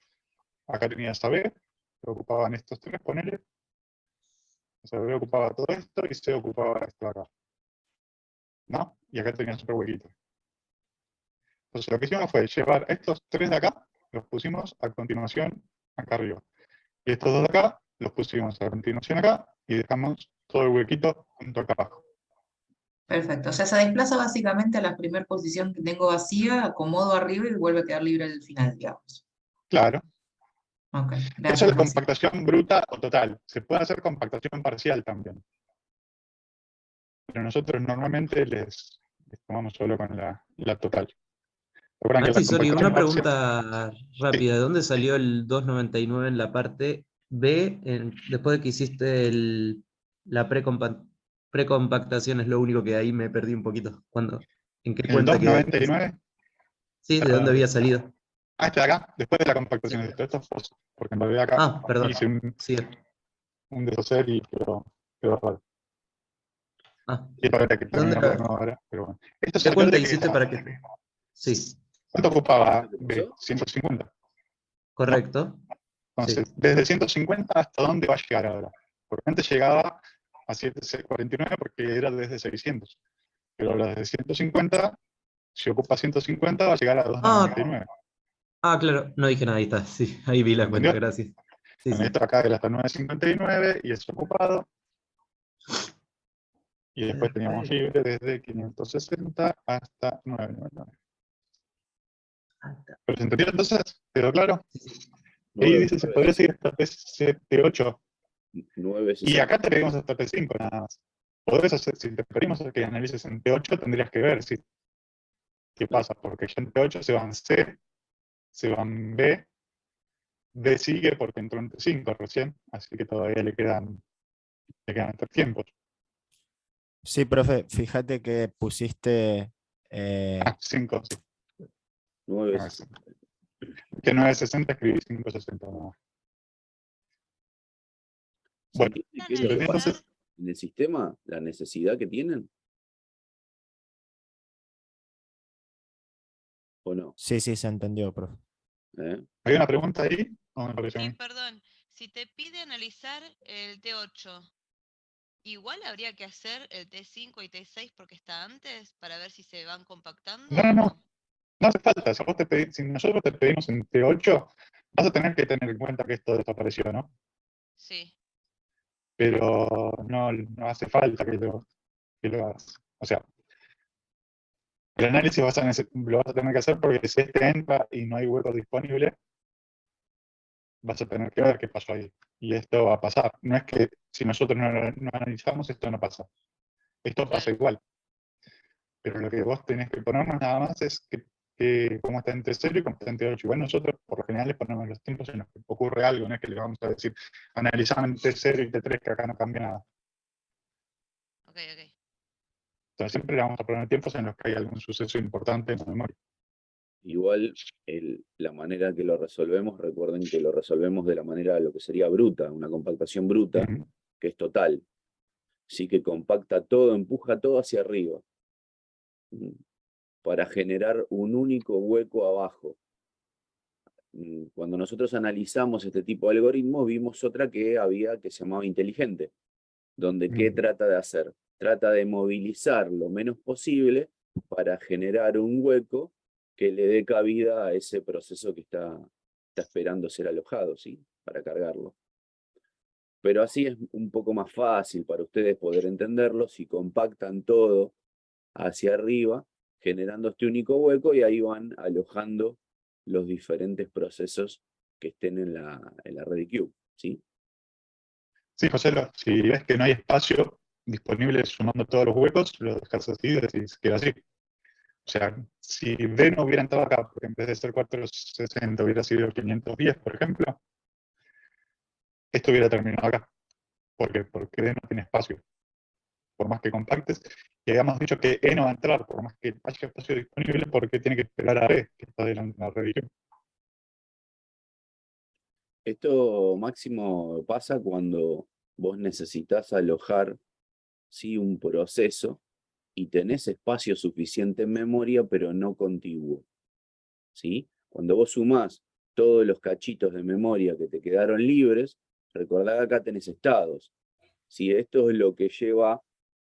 Speaker 1: acá tenías a B, que ocupaban estos tres, ponele. O sea, B ocupaba todo esto y C ocupaba esto de acá. ¿No? Y acá tenías otro huequito. Entonces lo que hicimos fue llevar estos tres de acá, los pusimos a continuación acá arriba. Y estos dos de acá, los pusimos a continuación acá, y dejamos todo el huequito junto acá abajo.
Speaker 4: Perfecto. O sea, se desplaza básicamente a la primera posición que tengo vacía, acomodo arriba y vuelve a quedar libre al final, digamos.
Speaker 1: Claro.
Speaker 4: Ok,
Speaker 1: Eso
Speaker 4: gracias,
Speaker 1: es la
Speaker 4: Maxi.
Speaker 1: compactación bruta o total. Se puede hacer compactación parcial también. Pero nosotros normalmente les tomamos solo con la total. Recuerden que la
Speaker 3: Maxi, sorry,
Speaker 1: compactación
Speaker 3: una
Speaker 1: parcial.
Speaker 3: pregunta rápida. ¿De dónde salió el 299 en la parte B después de que hiciste la precompactación? Es lo único que ahí me perdí un poquito. ¿En qué
Speaker 1: El
Speaker 3: cuenta quedó después?
Speaker 1: 299.
Speaker 3: Sí, ¿de dónde había salido?
Speaker 1: Este de acá, después de la compactación
Speaker 3: Sí.
Speaker 1: de estos dos. Porque en realidad acá
Speaker 3: Ah, perdón.
Speaker 1: hice
Speaker 3: Sí.
Speaker 1: un deshacer y quedó raro.
Speaker 3: Ah,
Speaker 1: Y para que
Speaker 3: ¿dónde
Speaker 1: terminarlo de nuevo ahora, pero bueno. Esto
Speaker 3: ¿qué
Speaker 1: salió
Speaker 3: cuenta
Speaker 1: de que
Speaker 3: hiciste para que? Sí,
Speaker 1: ¿cuánto ocupaba
Speaker 2: ¿Qué
Speaker 1: B?
Speaker 2: pasó?
Speaker 1: 150.
Speaker 3: correcto.
Speaker 1: Entonces,
Speaker 3: Sí.
Speaker 1: desde 150 hasta dónde va a llegar ahora. Porque antes llegaba a 749 porque era desde 600. Pero ahora desde 150, si ocupa 150 va a llegar a 299.
Speaker 3: Claro, no dije nada, ahí está. Sí, ahí vi la cuenta,
Speaker 1: ¿Entendió?
Speaker 3: gracias. Sí,
Speaker 1: Bueno,
Speaker 3: sí.
Speaker 1: esto acá era hasta 959 y es ocupado. Y después teníamos libre desde 560 hasta 999. ¿Pero se entendió entonces? ¿Quedó claro? Ahí dice, se podría seguir hasta T8.
Speaker 2: 960.
Speaker 1: Y acá te pedimos hasta T5 nada más. Podés hacer, si te pedimos que analices en T8, tendrías que ver si qué pasa, porque ya en T8 se van C, se van B, D sigue porque entró en T5 recién, así que todavía le quedan 3 tiempos.
Speaker 10: Sí, profe, fíjate que pusiste
Speaker 1: 5, sí.
Speaker 2: 960.
Speaker 1: Que 960 escribí 560 nada más.
Speaker 2: ¿Se
Speaker 1: Bueno,
Speaker 2: entiende
Speaker 9: Para
Speaker 2: qué es lo que
Speaker 9: analizar,
Speaker 2: pasa en el sistema? ¿La necesidad que tienen? ¿O no?
Speaker 10: sí, se entendió, profe.
Speaker 1: ¿hay una pregunta ahí? ¿O me pareció a
Speaker 9: sí,
Speaker 1: mí?
Speaker 9: perdón. Si te pide analizar el T8, igual habría que hacer el T5 y T6 porque está antes para ver si se van compactando o
Speaker 1: No
Speaker 9: no.
Speaker 1: hace falta. Si nosotros te pedimos en T8, vas a tener que tener en cuenta que esto desapareció, ¿no?
Speaker 9: Sí.
Speaker 1: Pero no hace falta que lo hagas. O sea, el análisis lo vas a tener que hacer porque si este entra y no hay hueco disponible, vas a tener que ver qué pasó ahí. Y esto va a pasar. No es que si nosotros no analizamos, esto no pasa. Esto pasa igual. Pero lo que vos tenés que ponernos nada más es cómo está en T0 y cómo está en T8. Igual nosotros por lo general les ponemos los tiempos en los que ocurre algo, no es que le vamos a decir analizamos en T0 y T3 que acá no cambia nada.
Speaker 9: Ok.
Speaker 1: O sea, siempre le vamos a poner tiempos en los que hay algún suceso importante en la memoria.
Speaker 2: Igual la manera que lo resolvemos, recuerden que lo resolvemos de la manera lo que sería bruta, una compactación bruta, que es total. Sí, que compacta todo, empuja todo hacia arriba, para generar un único hueco abajo. Cuando nosotros analizamos este tipo de algoritmos, vimos otra que había que se llamaba inteligente, donde ¿qué trata de hacer? Trata de movilizar lo menos posible para generar un hueco que le dé cabida a ese proceso que está esperando ser alojado, ¿sí? Para cargarlo. Pero así es un poco más fácil para ustedes poder entenderlo si compactan todo hacia arriba, generando este único hueco, y ahí van alojando los diferentes procesos que estén en la ReadyCube, ¿sí?
Speaker 1: Sí, José, si ves que no hay espacio disponible sumando todos los huecos, lo dejas así y decís, queda así. O sea, si D no hubiera entrado acá, porque en vez de ser 460 hubiera sido 510, por ejemplo, esto hubiera terminado acá. Porque D no tiene espacio. Por más que compactes, y habíamos dicho que E no va a entrar, por más que haya espacio disponible, porque tiene que esperar a B, que está delante de la revisión.
Speaker 2: Esto, Máximo, pasa cuando vos necesitas alojar, ¿sí?, un proceso y tenés espacio suficiente en memoria, pero no contiguo, ¿sí? Cuando vos sumás todos los cachitos de memoria que te quedaron libres, recordá que acá tenés estados, ¿sí? Esto es lo que lleva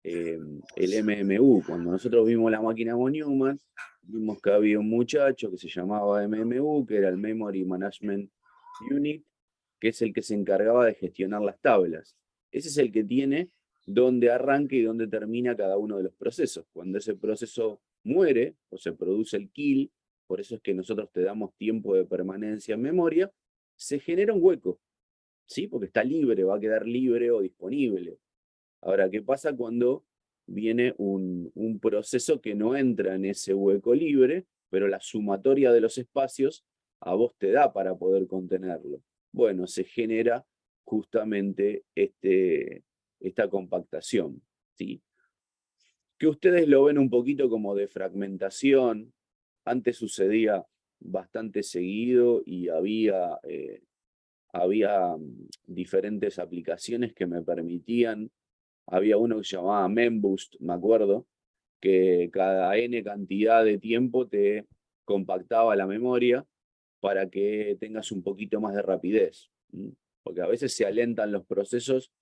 Speaker 2: el MMU. Cuando nosotros vimos la máquina von Neumann, vimos que había un muchacho que se llamaba MMU, que era el Memory Management Unit, que es el que se encargaba de gestionar las tablas. Ese es el que tiene dónde arranca y dónde termina cada uno de los procesos. Cuando ese proceso muere o se produce el kill, por eso es que nosotros te damos tiempo de permanencia en memoria, se genera un hueco, ¿sí? Porque está libre, va a quedar libre o disponible. Ahora, ¿qué pasa cuando viene un proceso que no entra en ese hueco libre, pero la sumatoria de los espacios a vos te da para poder contenerlo? Bueno, se genera justamente esta compactación, ¿sí? Que ustedes lo ven un poquito como de fragmentación. Antes sucedía bastante seguido y había diferentes aplicaciones que me permitían. Había uno que se llamaba MemBoost, me acuerdo, que cada N cantidad de tiempo te compactaba la memoria para que tengas un poquito más de rapidez. Porque a veces se alentan los procesos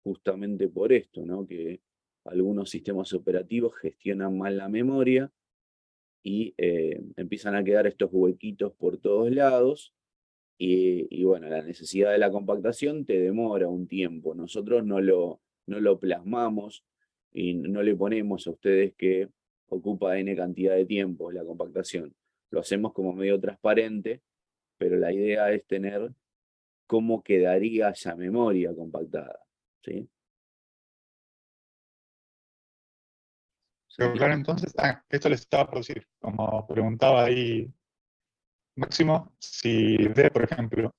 Speaker 2: justamente por esto, ¿no? Que algunos sistemas operativos gestionan mal la memoria y empiezan a quedar estos huequitos por todos lados. Y bueno, la necesidad de la compactación te demora un tiempo. Nosotros no lo plasmamos y no le ponemos a ustedes que ocupa N cantidad de tiempo la compactación. Lo hacemos como medio transparente, pero la idea es tener cómo quedaría esa memoria compactada, ¿sí?
Speaker 1: Pero claro, entonces, esto les estaba por decir, como preguntaba ahí Máximo, si D, por ejemplo,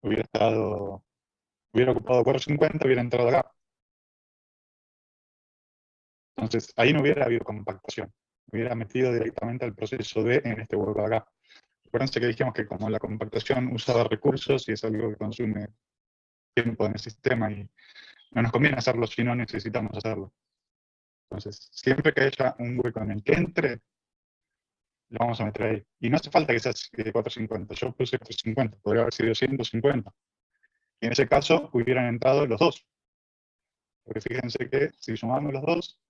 Speaker 1: hubiera ocupado 450, hubiera entrado acá. Entonces, ahí no hubiera habido compactación. Hubiera metido directamente al proceso D en este hueco de acá. Acuérdense que dijimos que como la compactación usaba recursos y es algo que consume tiempo en el sistema y no nos conviene hacerlo si no necesitamos hacerlo. Entonces, siempre que haya un hueco en el que entre, lo vamos a meter ahí. Y no hace falta que sea 450. Yo puse 450, podría haber sido 150. Y en ese caso hubieran entrado los dos. Porque fíjense que si sumamos los dos,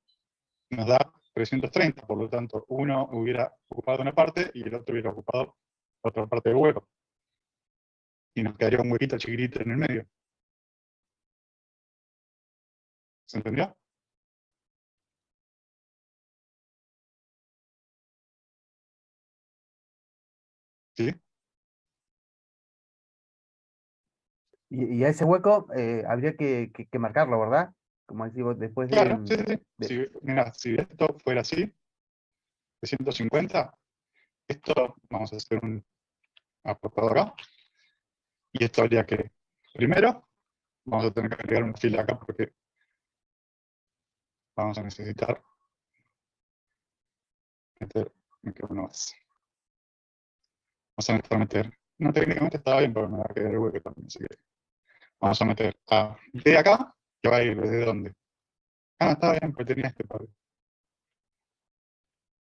Speaker 1: nos da 330. Por lo tanto, uno hubiera ocupado una parte y el otro hubiera ocupado otra parte del hueco. Y nos quedaría un huequito chiquitito en el medio. ¿Se entendió? ¿Sí?
Speaker 12: Y a ese hueco habría que marcarlo, ¿verdad? Como decimos, después
Speaker 1: Claro, sí, sí.
Speaker 12: de-
Speaker 1: Mira, si esto fuera así, de 150, esto vamos a hacer un apartado acá. Y esto habría que, primero, vamos a tener que agregar una fila acá porque vamos a necesitar meter uno más. Vamos a necesitar meter. No, técnicamente estaba bien, pero me va a quedar el hueco también, así que Vamos a meter a D acá, que va a ir desde dónde. Ah, no, está bien, porque tenía este padre.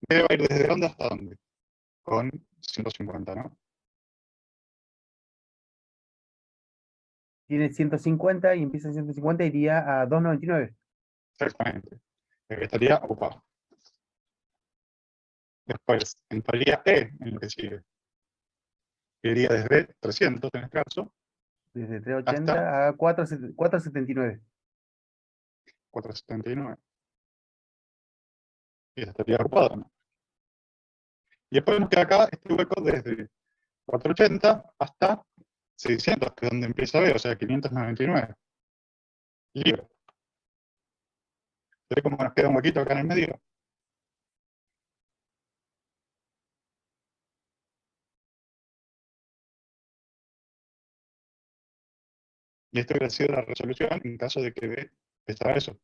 Speaker 1: D va a ir desde dónde hasta dónde. Con 150, ¿no?
Speaker 12: Tiene 150 y empieza en 150 iría a 299.
Speaker 1: Exactamente. Estaría ocupado. Después, entraría E en lo que sigue. Iría desde 300 en este caso,
Speaker 12: Desde 380 a 479.
Speaker 1: 479. Y estaría ocupado, ¿no? Y después nos queda acá este hueco desde 480 hasta 600, que es donde empieza B, o sea, 599. Libre. ¿Ve cómo nos queda un huequito acá en el medio? Y esto hubiera sido la resolución en caso de que D pesara eso.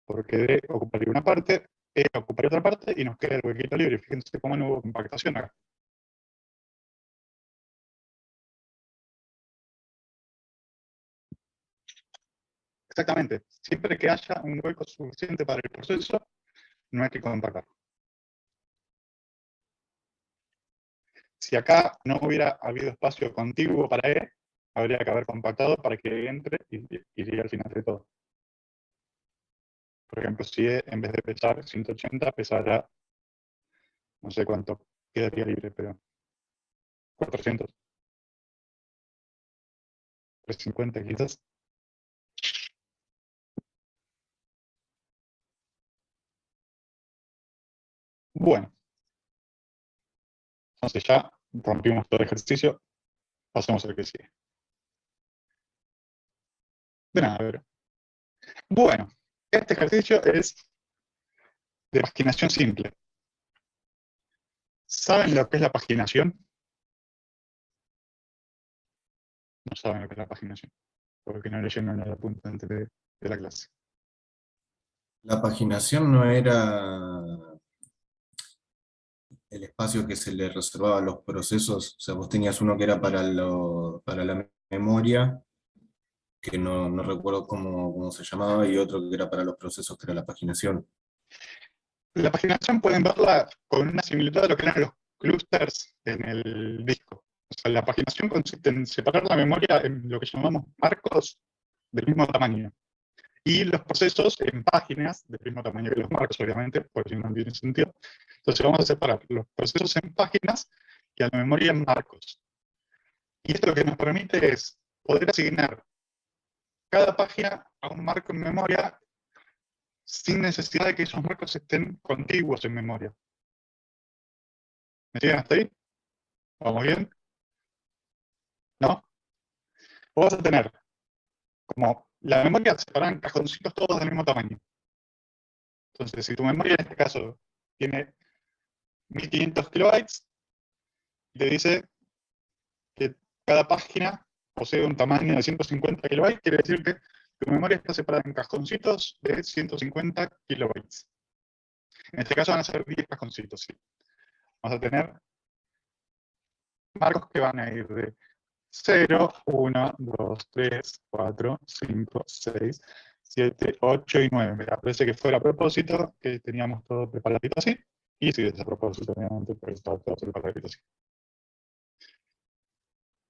Speaker 1: Porque D ocuparía una parte, E ocuparía otra parte y nos queda el huequito libre. Fíjense cómo no hubo compactación acá. Exactamente. Siempre que haya un hueco suficiente para el proceso, no hay que compactar. Si acá no hubiera habido espacio contiguo para E, habría que haber compactado para que entre y iría al final de todo. Por ejemplo, si E, en vez de pesar 180, pesara, no sé cuánto quedaría libre, pero 400, 350 quizás. Bueno, entonces ya rompimos todo el ejercicio, pasemos al que sigue. De nada, pero. Bueno, este ejercicio es de paginación simple. ¿Saben lo que es la paginación? No saben lo que es la paginación, porque no leyeron el apuntante de la clase.
Speaker 6: La paginación no era el espacio que se le reservaba a los procesos, o sea, vos tenías uno que era para la memoria, que no recuerdo cómo se llamaba, y otro que era para los procesos, que era la paginación.
Speaker 1: La paginación pueden verla con una similitud a lo que eran los clústeres en el disco. O sea, la paginación consiste en separar la memoria en lo que llamamos marcos del mismo tamaño. Y los procesos en páginas del mismo tamaño que los marcos, obviamente, por si no tiene sentido. Entonces vamos a separar los procesos en páginas y a la memoria en marcos. Y esto lo que nos permite es poder asignar cada página a un marco en memoria sin necesidad de que esos marcos estén contiguos en memoria. ¿Me siguen hasta ahí? ¿Vamos bien? ¿No? Vos vas a tener como la memoria separada en cajoncitos todos del mismo tamaño. Entonces, si tu memoria en este caso tiene 1500 kilobytes, te dice que cada página posee un tamaño de 150 kilobytes, quiere decir que tu memoria está separada en cajoncitos de 150 kilobytes. En este caso van a ser 10 cajoncitos, ¿sí? Vamos a tener marcos que van a ir de 0, 1, 2, 3, 4, 5, 6, 7, 8 y 9. Me parece que fue a propósito que teníamos todo preparadito así. Y si es a propósito, obviamente, pues estaba todo preparadito así.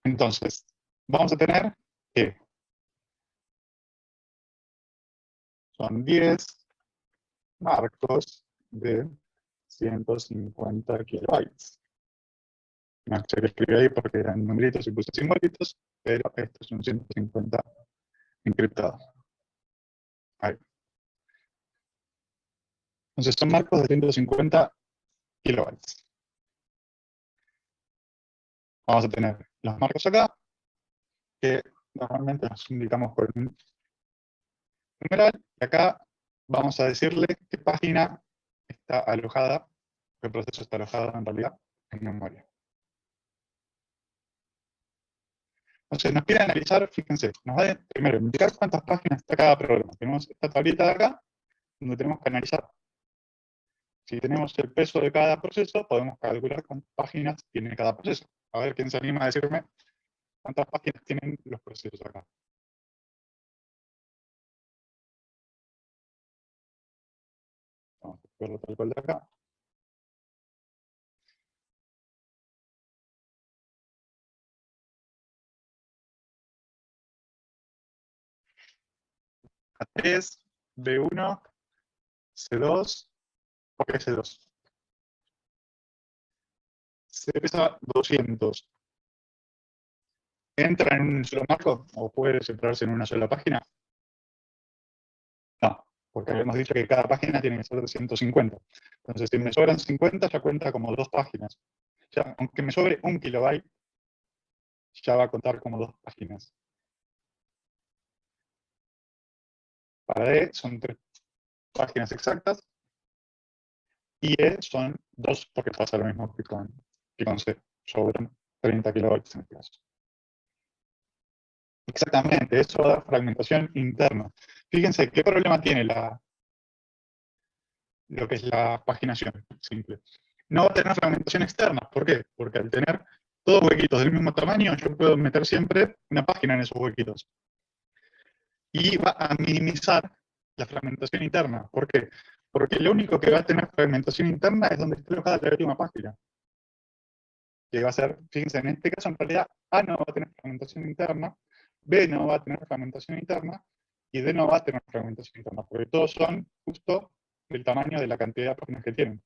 Speaker 1: Entonces, vamos a tener que son 10 marcos de 150 kilobytes. No se lo escribí ahí porque eran numeritos y puse simbolitos, pero esto es un 150 encriptado. Ahí. Entonces son marcos de 150 kilobytes. Vamos a tener los marcos acá, que normalmente los indicamos con un numeral, y acá vamos a decirle qué página está alojada, qué proceso está alojado en realidad en memoria. Entonces nos pide analizar, fíjense, nos va a primero indicar cuántas páginas está cada programa. Tenemos esta tablita de acá, donde tenemos que analizar. Si tenemos el peso de cada proceso, podemos calcular cuántas páginas tiene cada proceso. A ver quién se anima a decirme ¿Cuántas páginas tienen los procesos acá? Vamos a verlo tal cual de acá. A3, B1, C2, ¿por qué C2? C pesa 200. ¿Entra en un solo marco o puede centrarse en una sola página? No, porque habíamos dicho que cada página tiene que ser de 150. Entonces, si me sobran 50, ya cuenta como 2 páginas. Ya, aunque me sobre 1 kilobyte, ya va a contar como 2 páginas. Para D son 3 páginas exactas. Y E son 2 porque pasa lo mismo que con C. Sobran 30 kilobytes en este caso. Exactamente, eso da fragmentación interna. Fíjense qué problema tiene lo que es la paginación simple. No va a tener fragmentación externa. ¿Por qué? Porque al tener todos huequitos del mismo tamaño, yo puedo meter siempre una página en esos huequitos. Y va a minimizar la fragmentación interna. ¿Por qué? Porque lo único que va a tener fragmentación interna es donde esté alojada la última página. Que va a ser, fíjense, en este caso en realidad A no va a tener fragmentación interna, B no va a tener fragmentación interna, y D no va a tener fragmentación interna, porque todos son justo del tamaño de la cantidad de páginas que tienen.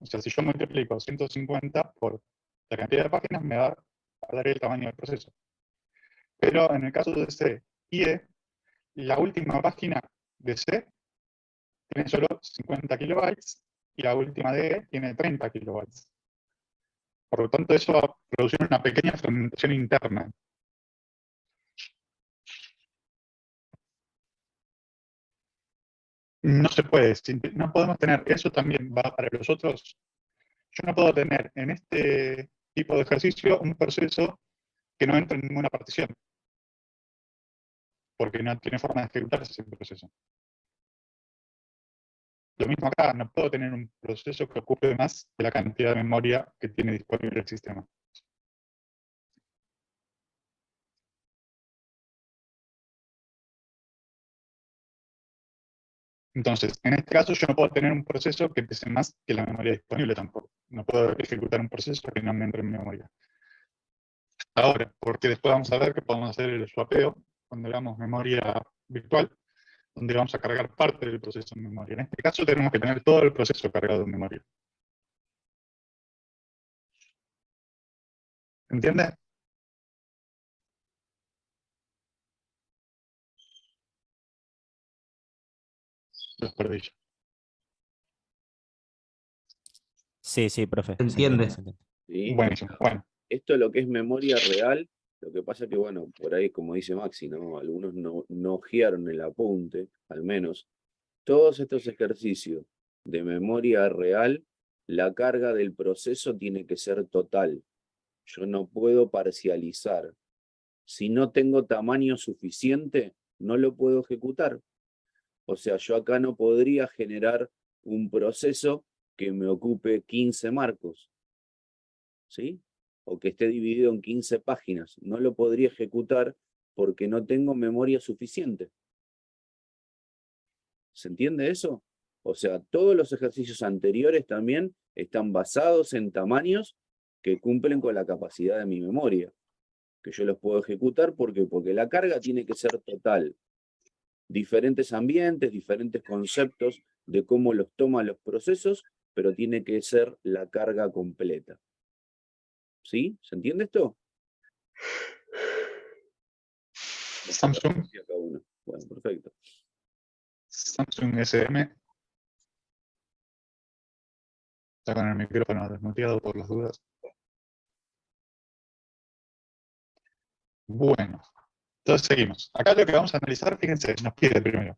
Speaker 1: O sea, si yo multiplico 150 por la cantidad de páginas, me va a dar el tamaño del proceso. Pero en el caso de C y E, la última página de C tiene solo 50 kilobytes, y la última de E tiene 30 kilobytes. Por lo tanto, eso va a producir una pequeña fragmentación interna. No se puede, no podemos tener, eso también va para los otros. Yo no puedo tener en este tipo de ejercicio un proceso que no entre en ninguna partición, porque no tiene forma de ejecutarse ese proceso. Lo mismo acá, no puedo tener un proceso que ocupe más de la cantidad de memoria que tiene disponible el sistema. Entonces, en este caso yo no puedo tener un proceso que pese más que la memoria disponible tampoco. No puedo ejecutar un proceso que no me entre en memoria. Ahora, porque después vamos a ver que podemos hacer el swapeo cuando hagamos memoria virtual, donde vamos a cargar parte del proceso en memoria. En este caso tenemos que tener todo el proceso cargado en memoria. ¿Entiendes? Los perdí yo.
Speaker 10: Sí, sí, profe.
Speaker 3: ¿Se entiende?
Speaker 10: Se entiende.
Speaker 2: ¿Sí?
Speaker 1: Buenísimo. Bueno,
Speaker 2: Esto es lo que es memoria real. Lo que pasa que, bueno, por ahí, como dice Maxi, ¿no? Algunos no ojearon el apunte, al menos. Todos estos ejercicios de memoria real, la carga del proceso tiene que ser total. Yo no puedo parcializar. Si no tengo tamaño suficiente, no lo puedo ejecutar. O sea, yo acá no podría generar un proceso que me ocupe 15 marcos, ¿sí? O que esté dividido en 15 páginas. No lo podría ejecutar porque no tengo memoria suficiente. ¿Se entiende eso? O sea, todos los ejercicios anteriores también están basados en tamaños que cumplen con la capacidad de mi memoria. Que yo los puedo ejecutar porque la carga tiene que ser total. Diferentes ambientes, diferentes conceptos de cómo los toman los procesos, pero tiene que ser la carga completa. ¿Sí? ¿Se entiende esto?
Speaker 1: Samsung.
Speaker 2: Bueno, perfecto.
Speaker 1: Samsung SM. Está con el micrófono desmuteado por las dudas. Bueno, entonces seguimos. Acá lo que vamos a analizar, fíjense, nos pide primero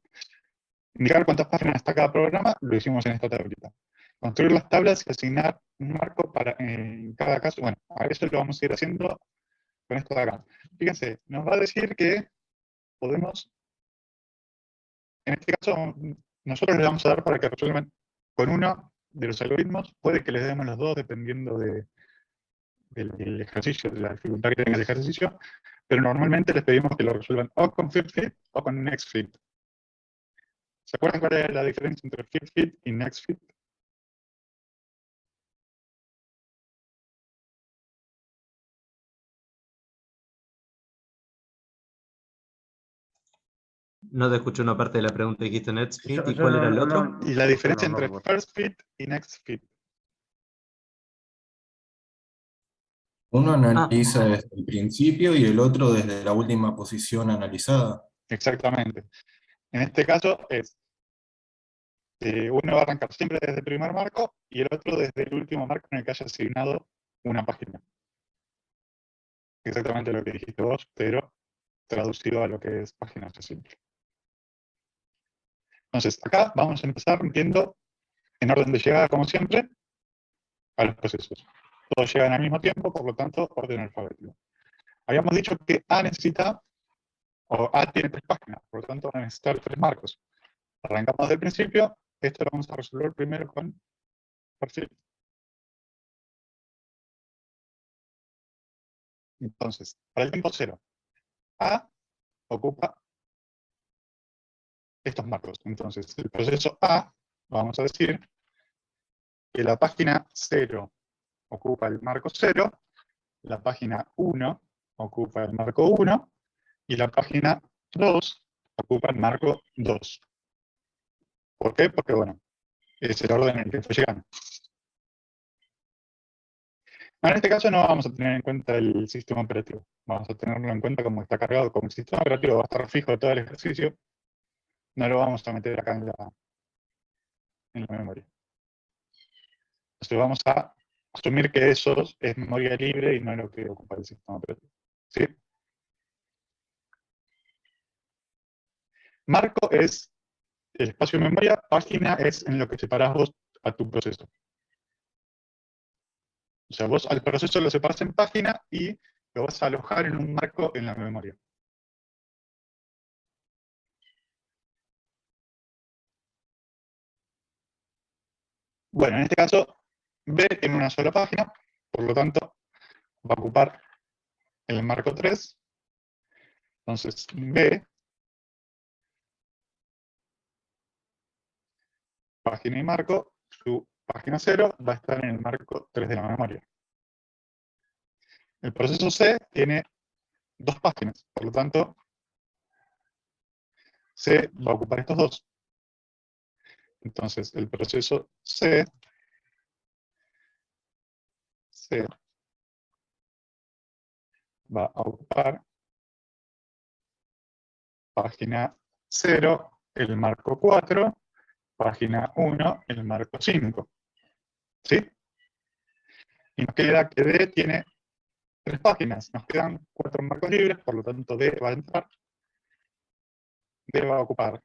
Speaker 1: indicar cuántas páginas está cada programa, lo hicimos en esta tablita. Construir las tablas y asignar un marco para en cada caso. Bueno, a eso lo vamos a ir haciendo con esto de acá. Fíjense, nos va a decir que podemos, en este caso, nosotros le vamos a dar para que resuelvan con uno de los algoritmos, puede que les demos los dos dependiendo de del ejercicio, de la dificultad que tenga el ejercicio, pero normalmente les pedimos que lo resuelvan o con first fit o con next fit. ¿Se acuerdan cuál es la diferencia entre first fit y next fit?
Speaker 3: No te escuché una parte de la pregunta, dijiste next fit, ¿y
Speaker 12: Yo
Speaker 3: cuál era el otro?
Speaker 12: no-
Speaker 1: Y la diferencia
Speaker 12: no
Speaker 1: entre
Speaker 12: recuerdo.
Speaker 1: first fit y next fit.
Speaker 6: Uno analiza desde el principio y el otro desde la última posición analizada.
Speaker 1: Exactamente. En este caso es, uno va a arrancar siempre desde el primer marco y el otro desde el último marco en el que haya asignado una página. Exactamente lo que dijiste vos, pero traducido a lo que es página accesible. Entonces, acá vamos a empezar viendo en orden de llegada, como siempre, a los procesos. Todos llegan al mismo tiempo, por lo tanto, orden alfabético. Habíamos dicho que A necesita, o A tiene 3 páginas, por lo tanto, va a necesitar 3 marcos. Arrancamos del principio, esto lo vamos a resolver primero con perfil. Entonces, para el tiempo 0, A ocupa estos marcos. Entonces, el proceso A, vamos a decir que la página 0 ocupa el marco 0, la página 1 ocupa el marco 1 y la página 2 ocupa el marco 2. ¿Por qué? Porque, bueno, es el orden en el que fue llegando. En este caso no vamos a tener en cuenta el sistema operativo. Vamos a tenerlo en cuenta como está cargado, como el sistema operativo va a estar fijo todo el ejercicio, no lo vamos a meter acá en la memoria. Entonces vamos a asumir que eso es memoria libre y no es lo que ocupa el sistema operativo. ¿Sí? Marco es el espacio de memoria, página es en lo que separás vos a tu proceso. O sea, vos al proceso lo separas en página y lo vas a alojar en un marco en la memoria. Bueno, en este caso, B tiene una sola página, por lo tanto, va a ocupar el marco 3. Entonces, B, página y marco, su página 0 va a estar en el marco 3 de la memoria. El proceso C tiene 2 páginas, por lo tanto, C va a ocupar estos 2. Entonces, el proceso C va a ocupar página 0, el marco 4, página 1, el marco 5. ¿Sí? Y nos queda que D tiene 3 páginas. Nos quedan 4 marcos libres, por lo tanto D va a entrar. D va a ocupar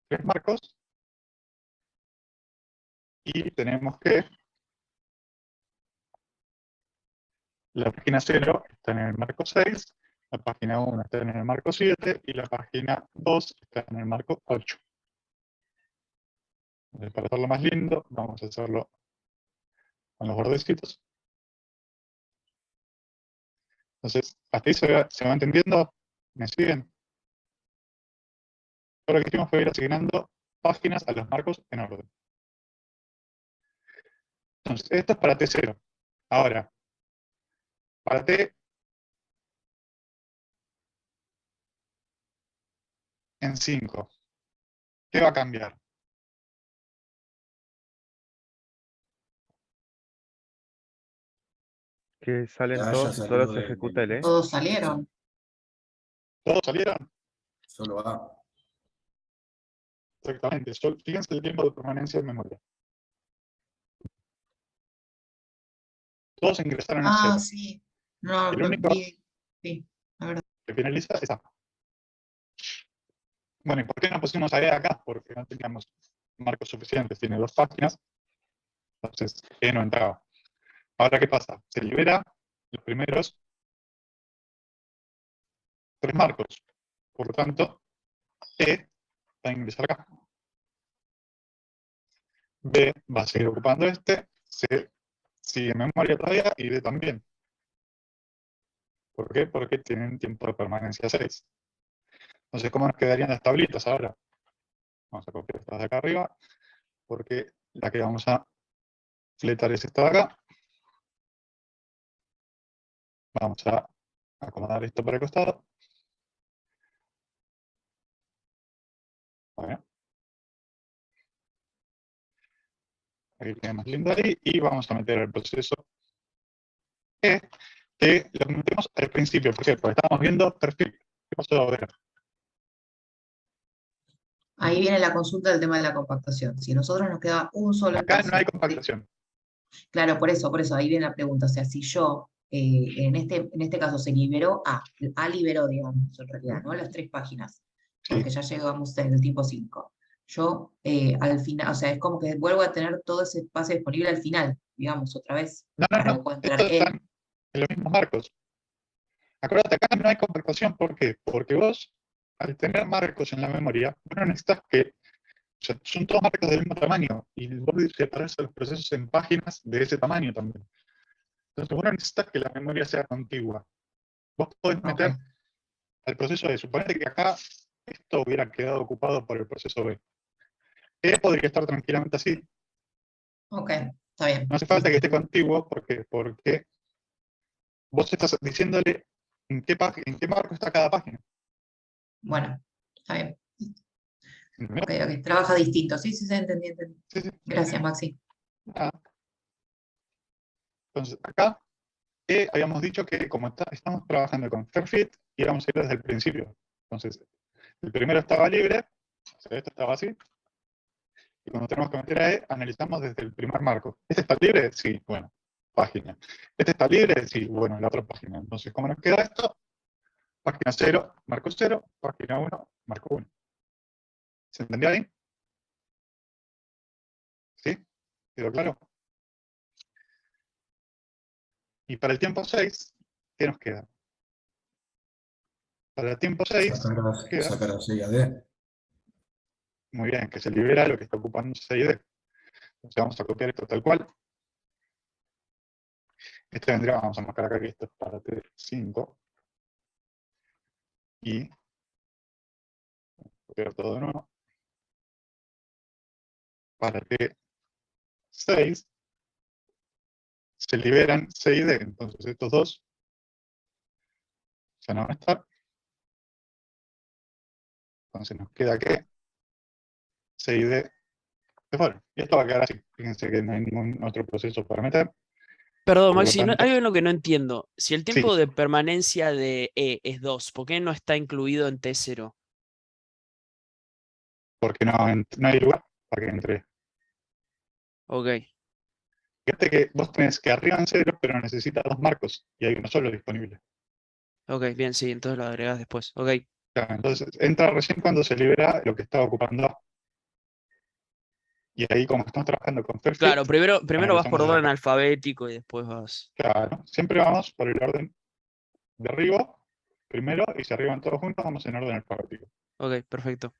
Speaker 1: 3 marcos. Y tenemos que la página 0 está en el marco 6, la página 1 está en el marco 7 y la página 2 está en el marco 8. Entonces, para hacerlo más lindo, vamos a hacerlo con los bordecitos. Entonces, hasta ahí se va entendiendo. ¿Me siguen? Todo lo que hicimos fue ir asignando páginas a los marcos en orden. Entonces, esto es para T0. Ahora, para T en 5, ¿qué va a cambiar?
Speaker 11: Que salen
Speaker 6: Ya
Speaker 11: todos y
Speaker 6: salió
Speaker 11: solo se
Speaker 6: del-
Speaker 11: ejecuta el E.
Speaker 4: Todos salieron.
Speaker 1: ¿Todos salieron?
Speaker 6: Solo A.
Speaker 1: Exactamente. Fíjense el tiempo de permanencia en memoria. Todos ingresaron a 0.
Speaker 4: Ah, sí. No,
Speaker 1: El único
Speaker 4: sí, la verdad.
Speaker 1: que finaliza es A. Bueno, ¿y por qué no pusimos a E acá? Porque no teníamos marcos suficientes. Tiene 2 páginas. Entonces, E no entraba. Ahora, ¿qué pasa? Se libera los primeros 3 marcos. Por lo tanto, E va a ingresar acá. B va a seguir ocupando este. C sigue en memoria todavía y D también. ¿Por qué? Porque tienen tiempo de permanencia 6. Entonces, ¿cómo nos quedarían las tablitas ahora? Vamos a copiar estas de acá arriba, porque la que vamos a fletar es esta de acá. Vamos a acomodar esto para el costado. Bueno. Ahí queda más lindo ahí, y vamos a meter el proceso que lo metemos al principio. ¿Por qué? Porque estamos viendo perfil. ¿Qué pasó ahora?
Speaker 4: Ahí viene la consulta del tema de la compactación. Si a nosotros nos queda un solo
Speaker 1: Acá no hay
Speaker 4: entonces,
Speaker 1: compactación.
Speaker 4: claro, por eso, ahí viene la pregunta. O sea, si yo, en este caso se liberó liberó, digamos, en realidad, ¿no? Las 3 páginas, porque ya llegamos en el tipo 5. Yo, al final, o sea, es como que vuelvo a tener todo ese espacio disponible al final, digamos, otra vez, para que pueda entrar
Speaker 1: Estos están en los mismos marcos. Acuérdate, acá no hay compactación. ¿Por qué? Porque vos, al tener marcos en la memoria, vos no necesitas que, o sea, son todos marcos del mismo tamaño, y vos separás los procesos en páginas de ese tamaño también. Entonces, vos no necesitas que la memoria sea contigua. Vos podés meter al proceso B. Suponete que acá esto hubiera quedado ocupado por el proceso B. E podría estar tranquilamente así.
Speaker 4: Ok, está bien.
Speaker 1: No hace falta que esté contiguo, porque vos estás diciéndole en qué marco está cada página.
Speaker 4: Bueno, está bien. Ok, trabaja distinto. Sí, entendí. Gracias, Maxi.
Speaker 1: Entonces, acá habíamos dicho que como estamos trabajando con Fairfit, íbamos a ir desde el principio. Entonces, el primero estaba libre, o sea, esto estaba así, y cuando tenemos que meter a E, analizamos desde el primer marco. ¿Este está libre? Sí, bueno, página. ¿Este está libre? Sí, bueno, la otra página. Entonces, ¿cómo nos queda esto? Página 0, marco 0, página 1, marco 1. ¿Se entendió ahí? ¿Sí? ¿Quedó claro? Y para el tiempo 6, ¿qué nos queda? Para el tiempo 6,
Speaker 6: Sacar a C y a D.
Speaker 1: muy bien, que se libera lo que está ocupando C y D. Entonces vamos a copiar esto tal cual. Este vendría, vamos a marcar acá que esto es para T5. Y copiar todo de nuevo. Para T6 se liberan C y D. Entonces estos dos ya no van a estar. Entonces nos queda que C y D se fueron. Y esto va a quedar así. Fíjense que no hay ningún otro proceso para meter.
Speaker 8: Perdón,
Speaker 1: Por lo
Speaker 8: Maxi,
Speaker 1: tanto,
Speaker 8: hay algo que no entiendo. Si el tiempo
Speaker 1: sí,
Speaker 8: de permanencia de E es 2, ¿por qué no está incluido en T0?
Speaker 1: porque no hay lugar para que entre.
Speaker 8: Ok,
Speaker 1: Fíjate que vos tenés que arriba en 0, pero necesitas 2 marcos. Y hay uno solo disponible.
Speaker 8: ok, bien, sí, entonces lo agregas después. Ok,
Speaker 1: Claro, entonces entra recién cuando se libera lo que estaba ocupando A. Y ahí, como estamos trabajando con Fairfit,
Speaker 8: claro, primero vas
Speaker 1: analizamos
Speaker 8: por
Speaker 1: desde
Speaker 8: orden
Speaker 1: acá.
Speaker 8: alfabético y después vas.
Speaker 1: Claro, siempre vamos por el orden de arriba, primero, y si arriban todos juntos, vamos en orden alfabético.
Speaker 8: Ok, perfecto.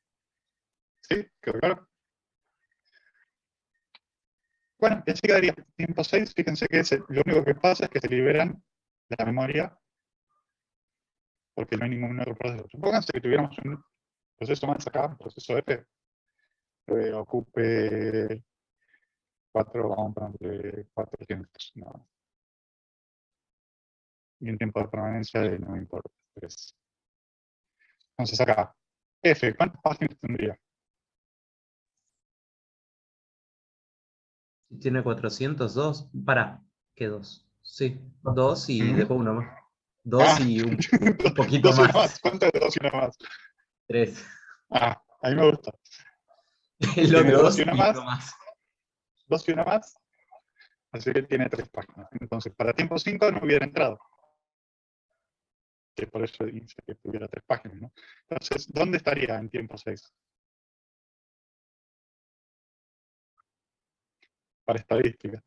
Speaker 1: ¿Sí? ¿Quedó claro? Bueno, y así quedaría. Tiempo 6, fíjense que lo único que pasa es que se liberan de la memoria porque no hay ningún otro proceso. Supónganse que tuviéramos un proceso más acá, un proceso F, que ocupe 4, vamos a ponerle 400, no. Y un tiempo de permanencia de, no me importa, 3. Entonces acá, F, ¿cuántas páginas tendría?
Speaker 3: Tiene 402. ¿Qué 2? Sí, 2 y
Speaker 1: ¿Mm?
Speaker 3: después uno más. 2 y un poquito
Speaker 1: 2 y una
Speaker 3: más.
Speaker 1: más. ¿Cuánto es 2 y una más?
Speaker 3: 3.
Speaker 1: Ah, a mí me gusta.
Speaker 3: El
Speaker 1: Tiene
Speaker 3: otro
Speaker 1: 2
Speaker 3: 2
Speaker 1: y una
Speaker 3: y
Speaker 1: más.
Speaker 3: uno más.
Speaker 1: 2 y una más. Así que tiene 3 páginas. Entonces, para tiempo 5 no hubiera entrado. Que por eso dice que tuviera 3 páginas, ¿no? Entonces, ¿dónde estaría en tiempo 6? Para estadística.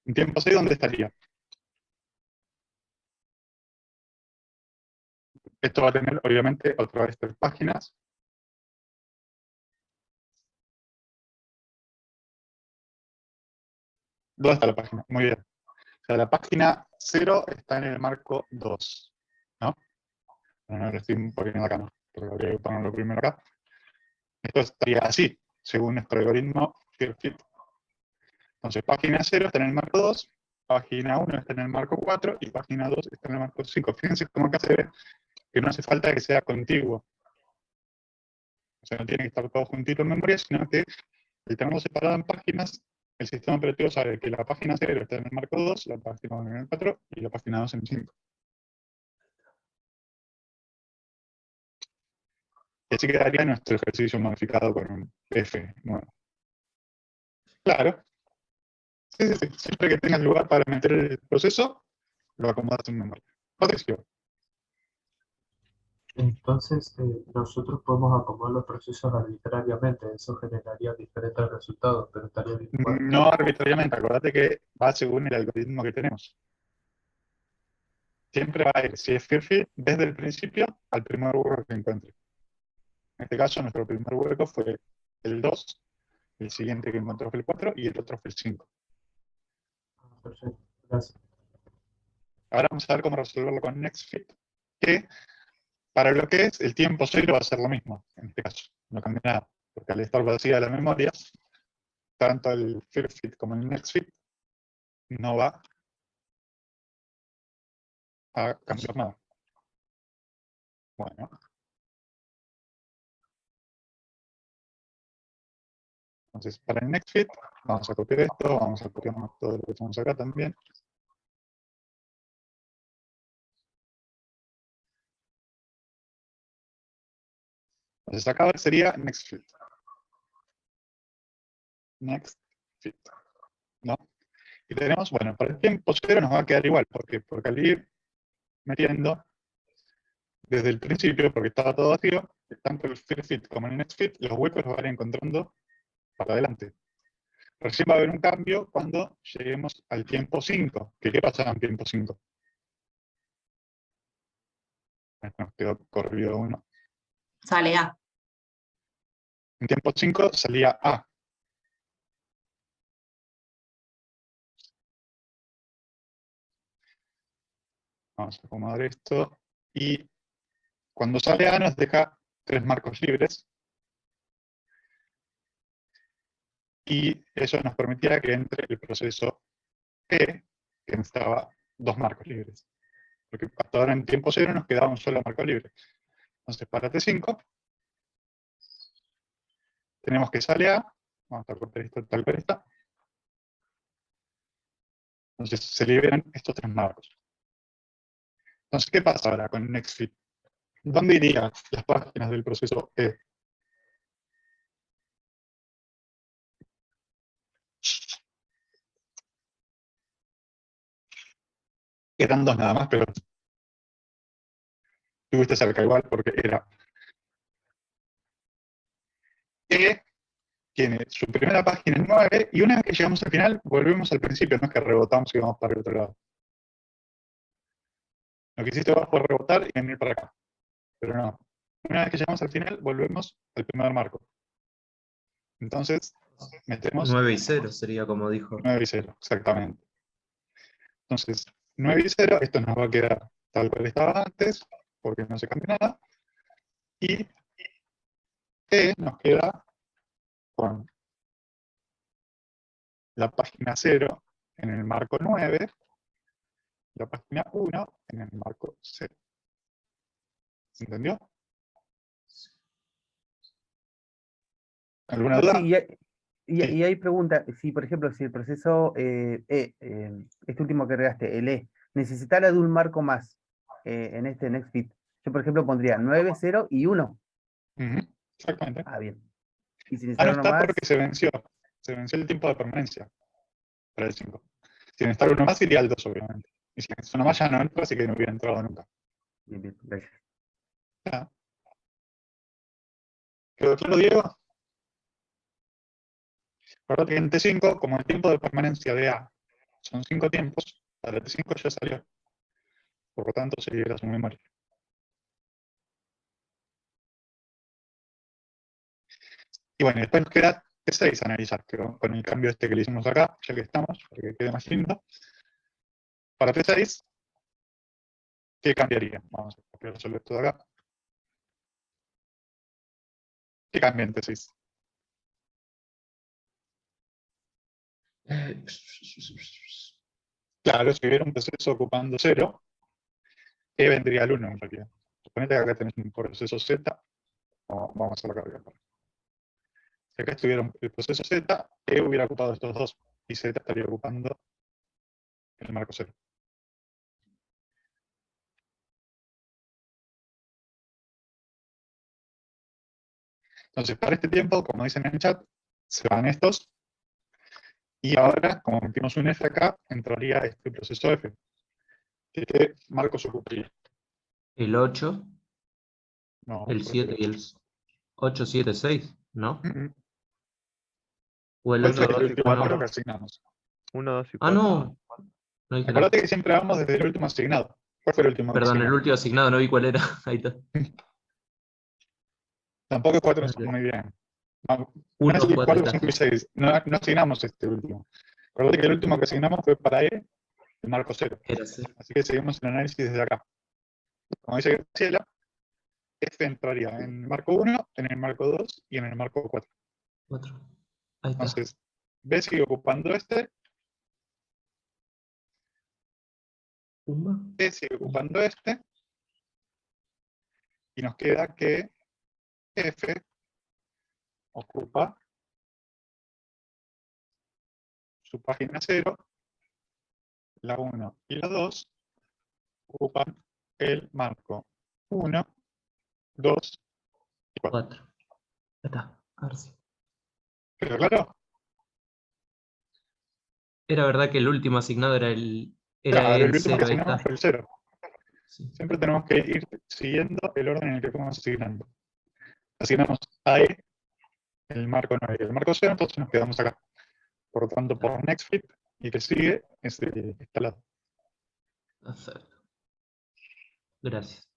Speaker 1: En tiempo 6, ¿dónde estaría? Esto va a tener, obviamente, otra vez 3 páginas. ¿Dónde está la página? Muy bien. O sea, la página 0 está en el marco 2, ¿no? Bueno, no lo estoy poniendo acá, ¿no? Porque habría que ponerlo primero acá. Esto estaría así, según nuestro algoritmo FearFit. Entonces, página 0 está en el marco 2, página 1 está en el marco 4 y página 2 está en el marco 5. Fíjense cómo acá se ve que no hace falta que sea contiguo. O sea, no tiene que estar todo juntito en memoria, sino que al tenerlo separado en páginas, el sistema operativo sabe que la página 0 está en el marco 2, la página 1 en el 4 y la página 2 en el 5. Y así quedaría nuestro ejercicio modificado con un F nuevo. Claro. Sí, sí, sí. Siempre que tengas lugar para meter el proceso, lo acomodas en memoria. Patricio.
Speaker 5: Entonces, nosotros podemos acomodar los procesos arbitrariamente, eso generaría diferentes resultados, pero estaría bien igual.
Speaker 1: No arbitrariamente, acordate que va según el algoritmo que tenemos. Siempre va a ir, si es FearFit, desde el principio al primer hueco que encuentre. En este caso, nuestro primer hueco fue el 2, el siguiente que encontró fue el 4 y el otro fue el 5.
Speaker 5: Perfecto, gracias.
Speaker 1: Ahora vamos a ver cómo resolverlo con NextFit, que para lo que es el tiempo 0 va a ser lo mismo, en este caso, no cambia nada, porque al estar vacía la memoria, tanto el FearFit como el NextFit no va a cambiar nada. Bueno. Entonces, para el NextFit, vamos a copiar esto, vamos a copiar todo lo que tenemos acá también. Entonces, acá sería NextFit. NextFit. ¿No? Y tenemos, bueno, para el tiempo 0 nos va a quedar igual, porque al ir metiendo desde el principio, porque estaba todo vacío, tanto el FearFit como el NextFit, los huecos los van a ir encontrando para adelante. Recién va a haber un cambio cuando lleguemos al tiempo 5. ¿Qué pasa en tiempo 5? Nos quedó corrido uno.
Speaker 4: Sale A.
Speaker 1: En tiempo 5 salía A. Vamos a acomodar esto. Y cuando sale A nos deja 3 marcos libres. Y eso nos permitía que entre el proceso E, que necesitaba 2 marcos libres. Porque hasta ahora en tiempo 0 nos quedaba un solo marco libre. Entonces para T5 tenemos que sale A. Vamos a cortar esto tal cual está. Entonces se liberan estos 3 marcos. Entonces, ¿qué pasa ahora con NextFit? ¿Dónde irían las páginas del proceso E? Eran 2 nada más, pero tuviste cerca igual porque era E tiene su primera página en 9 y una vez que llegamos al final volvemos al principio, no es que rebotamos y vamos para el otro lado. Lo que hiciste fue rebotar y venir para acá. Pero no. Una vez que llegamos al final volvemos al primer marco. Entonces metemos
Speaker 3: 9 y 0 sería como dijo.
Speaker 1: 9 y 0, exactamente. Entonces, 9 y 0, esto nos va a quedar tal cual estaba antes, porque no se cambia nada. Y E nos queda con la página 0 en el marco 9, la página 1 en el marco 0. ¿Se entendió? ¿Alguna duda?
Speaker 12: Sí, y hay pregunta, si por ejemplo, si el proceso, este último que agregaste, el E, necesitara de un marco más en este NextFit, yo por ejemplo pondría 9, 0 y 1.
Speaker 1: Exactamente.
Speaker 12: Ah, bien. Y si
Speaker 1: No
Speaker 12: necesitara uno
Speaker 1: está
Speaker 12: más,
Speaker 1: porque se venció el tiempo de permanencia para el 5. Si necesitara uno más iría al 2, obviamente. Y si necesitara uno más ya no entra, así que no hubiera entrado nunca.
Speaker 12: bien, gracias.
Speaker 1: Ya. ¿Quedó claro, Diego? Acuérdate que en T5, como el tiempo de permanencia de A son 5 tiempos, para T5 ya salió. Por lo tanto, se libera su memoria. Y bueno, después nos queda T6 analizar, que con el cambio este que le hicimos acá, ya que estamos, para que quede más lindo. para T6, ¿qué cambiaría? Vamos a copiar solo esto de acá. ¿Qué cambia en T6? Claro, si hubiera un proceso ocupando 0, E vendría al 1 en realidad. Suponete que acá tenés un proceso Z, vamos a hacerlo acá. Si acá estuviera el proceso Z, E hubiera ocupado estos dos, y Z estaría ocupando el marco 0. Entonces, para este tiempo, como dicen en el chat, se van estos, y ahora, como metimos un F acá, entraría este proceso F. ¿Qué marcos ocuparía?
Speaker 3: El 8,
Speaker 1: No,
Speaker 3: el 7 y el 8, 7, 6, ¿no? O el
Speaker 1: ¿Cuál
Speaker 3: 8,
Speaker 1: fue el
Speaker 3: 2 y
Speaker 1: último
Speaker 3: 4.
Speaker 1: marco que asignamos?
Speaker 11: 1, 2 y 4.
Speaker 3: Ah, no. No dije nada.
Speaker 1: Acuérdate que siempre vamos desde el último asignado. ¿Cuál fue el último
Speaker 3: Perdón, el
Speaker 1: asignado?
Speaker 3: último asignado no vi cuál era. Ahí está.
Speaker 1: Tampoco 4 son muy bien. No,
Speaker 3: 1,
Speaker 1: 4,
Speaker 3: 4,
Speaker 1: 5 y 6. No asignamos este último. Acuérdate que el último que asignamos fue para E, el marco 0.
Speaker 3: Era 0.
Speaker 1: Así que seguimos el análisis desde acá. Como dice Graciela, F entraría en el marco 1, en el marco 2 y en el marco 4.
Speaker 3: 4. Ahí está.
Speaker 1: Entonces, B sigue ocupando este,
Speaker 3: Pumba.
Speaker 1: E sigue ocupando este, y nos queda que F ocupa su página 0, la 1 y la 2 ocupan el marco 1, 2 y 4.
Speaker 3: 4. Ahí está. Ahora sí.
Speaker 1: ¿Pero claro?
Speaker 3: Era verdad que el último asignado era
Speaker 1: Claro, el
Speaker 3: el
Speaker 1: último que
Speaker 3: 0. Ahí
Speaker 1: asignamos
Speaker 3: está.
Speaker 1: fue el 0.
Speaker 3: Sí.
Speaker 1: Siempre tenemos que ir siguiendo el orden en el que fuimos asignando. Asignamos a E el marco 9 y el marco 0, entonces nos quedamos acá. Por lo tanto, por next fit, y que sigue es este lado.
Speaker 3: Perfecto. Gracias.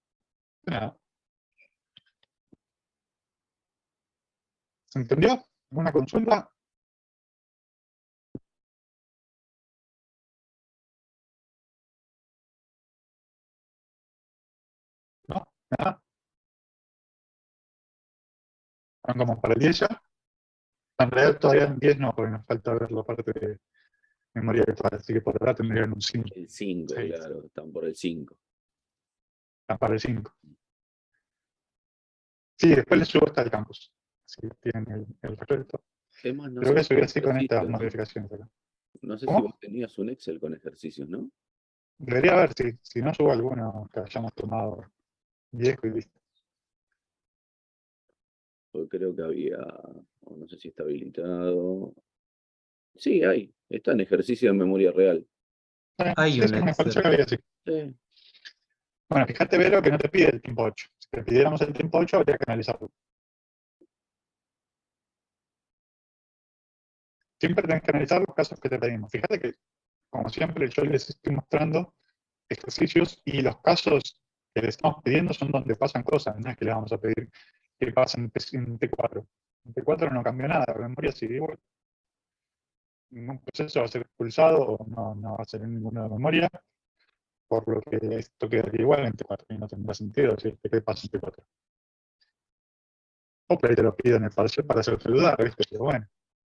Speaker 1: De nada. ¿Se entendió? ¿Alguna consulta? ¿No? ¿Nada? Vamos para el 10 ya. En realidad todavía en 10 no, porque nos falta ver la parte de memoria virtual, así que por ahora tendrían un 5.
Speaker 2: El 5,
Speaker 1: Seis.
Speaker 2: claro, están por el 5.
Speaker 1: Están para el 5. Sí, después les subo hasta el campus. Si tienen el resto.
Speaker 2: Además, no
Speaker 1: Creo
Speaker 2: sé
Speaker 1: que
Speaker 2: si
Speaker 1: subir
Speaker 2: con
Speaker 1: así con estas
Speaker 2: ejercicios, ¿no?
Speaker 1: modificaciones acá.
Speaker 2: No sé si
Speaker 1: ¿Cómo?
Speaker 2: vos tenías un Excel con ejercicios, ¿no?
Speaker 1: Debería haber, si no subo alguno que hayamos tomado viejo y listo.
Speaker 2: Porque creo que había, o no sé si está habilitado. Sí, hay. Está en ejercicio de memoria real.
Speaker 3: Hay
Speaker 1: Sí,
Speaker 3: un
Speaker 1: sí, me pareció que
Speaker 3: Excel.
Speaker 1: había, sí.
Speaker 2: Sí.
Speaker 1: Bueno, fíjate, Vero, que no te pide el tiempo 8. Si te pidiéramos el tiempo 8, habría que analizarlo. Siempre tenés que analizar los casos que te pedimos. Fíjate que, como siempre, yo les estoy mostrando ejercicios y los casos que le estamos pidiendo son donde pasan cosas. No es que le vamos a pedir que pasen en T4. En T4 no cambió nada, la memoria sigue igual. Ningún proceso va a ser expulsado o no va a ser en ninguna memoria, por lo que esto quedaría igual en T4 y no tendrá sentido decir que pasa en T4. O por ahí te lo pido en el parcial para hacerte dudar, ¿viste? Pero bueno,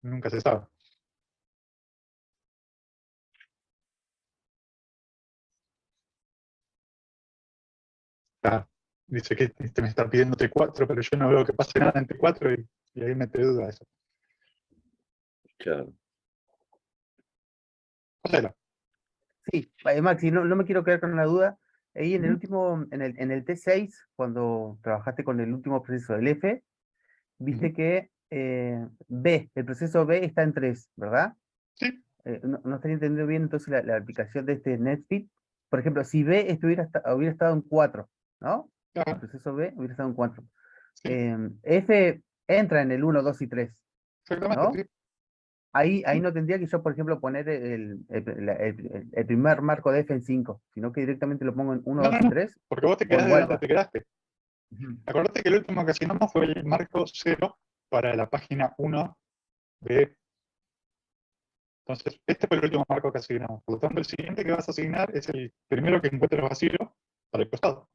Speaker 1: nunca se sabe. Dice que me está pidiendo T4, pero yo no veo que pase nada en T4 y ahí me te duda eso.
Speaker 2: Claro.
Speaker 1: Josela.
Speaker 12: Sí, Maxi, no me quiero quedar con la duda. Ahí en el último, en el T6, cuando trabajaste con el último proceso del F, viste que B, el proceso B está en 3, ¿verdad?
Speaker 1: Sí.
Speaker 12: No estaría entendiendo bien entonces la aplicación de este NetFit. Por ejemplo, si B hubiera estado en 4, ¿no?
Speaker 1: Claro.
Speaker 12: El proceso B hubiera estado en 4.
Speaker 1: Sí.
Speaker 12: F entra en el 1, 2 y 3,
Speaker 1: Exactamente,
Speaker 12: ¿no?
Speaker 1: sí.
Speaker 12: Ahí no tendría que yo, por ejemplo, poner el primer marco de F en 5, sino que directamente lo pongo en 1,
Speaker 1: No,
Speaker 12: 2
Speaker 1: no,
Speaker 12: y 3.
Speaker 1: porque vos te
Speaker 12: o
Speaker 1: quedás de
Speaker 12: igual
Speaker 1: donde
Speaker 12: va.
Speaker 1: te quedaste.
Speaker 12: Ujú.
Speaker 1: Acordate que el último que asignamos fue el marco 0 para la página 1 de Entonces, este fue el último marco que asignamos. Por lo tanto, el siguiente que vas a asignar es el primero que encuentres vacío para el costado.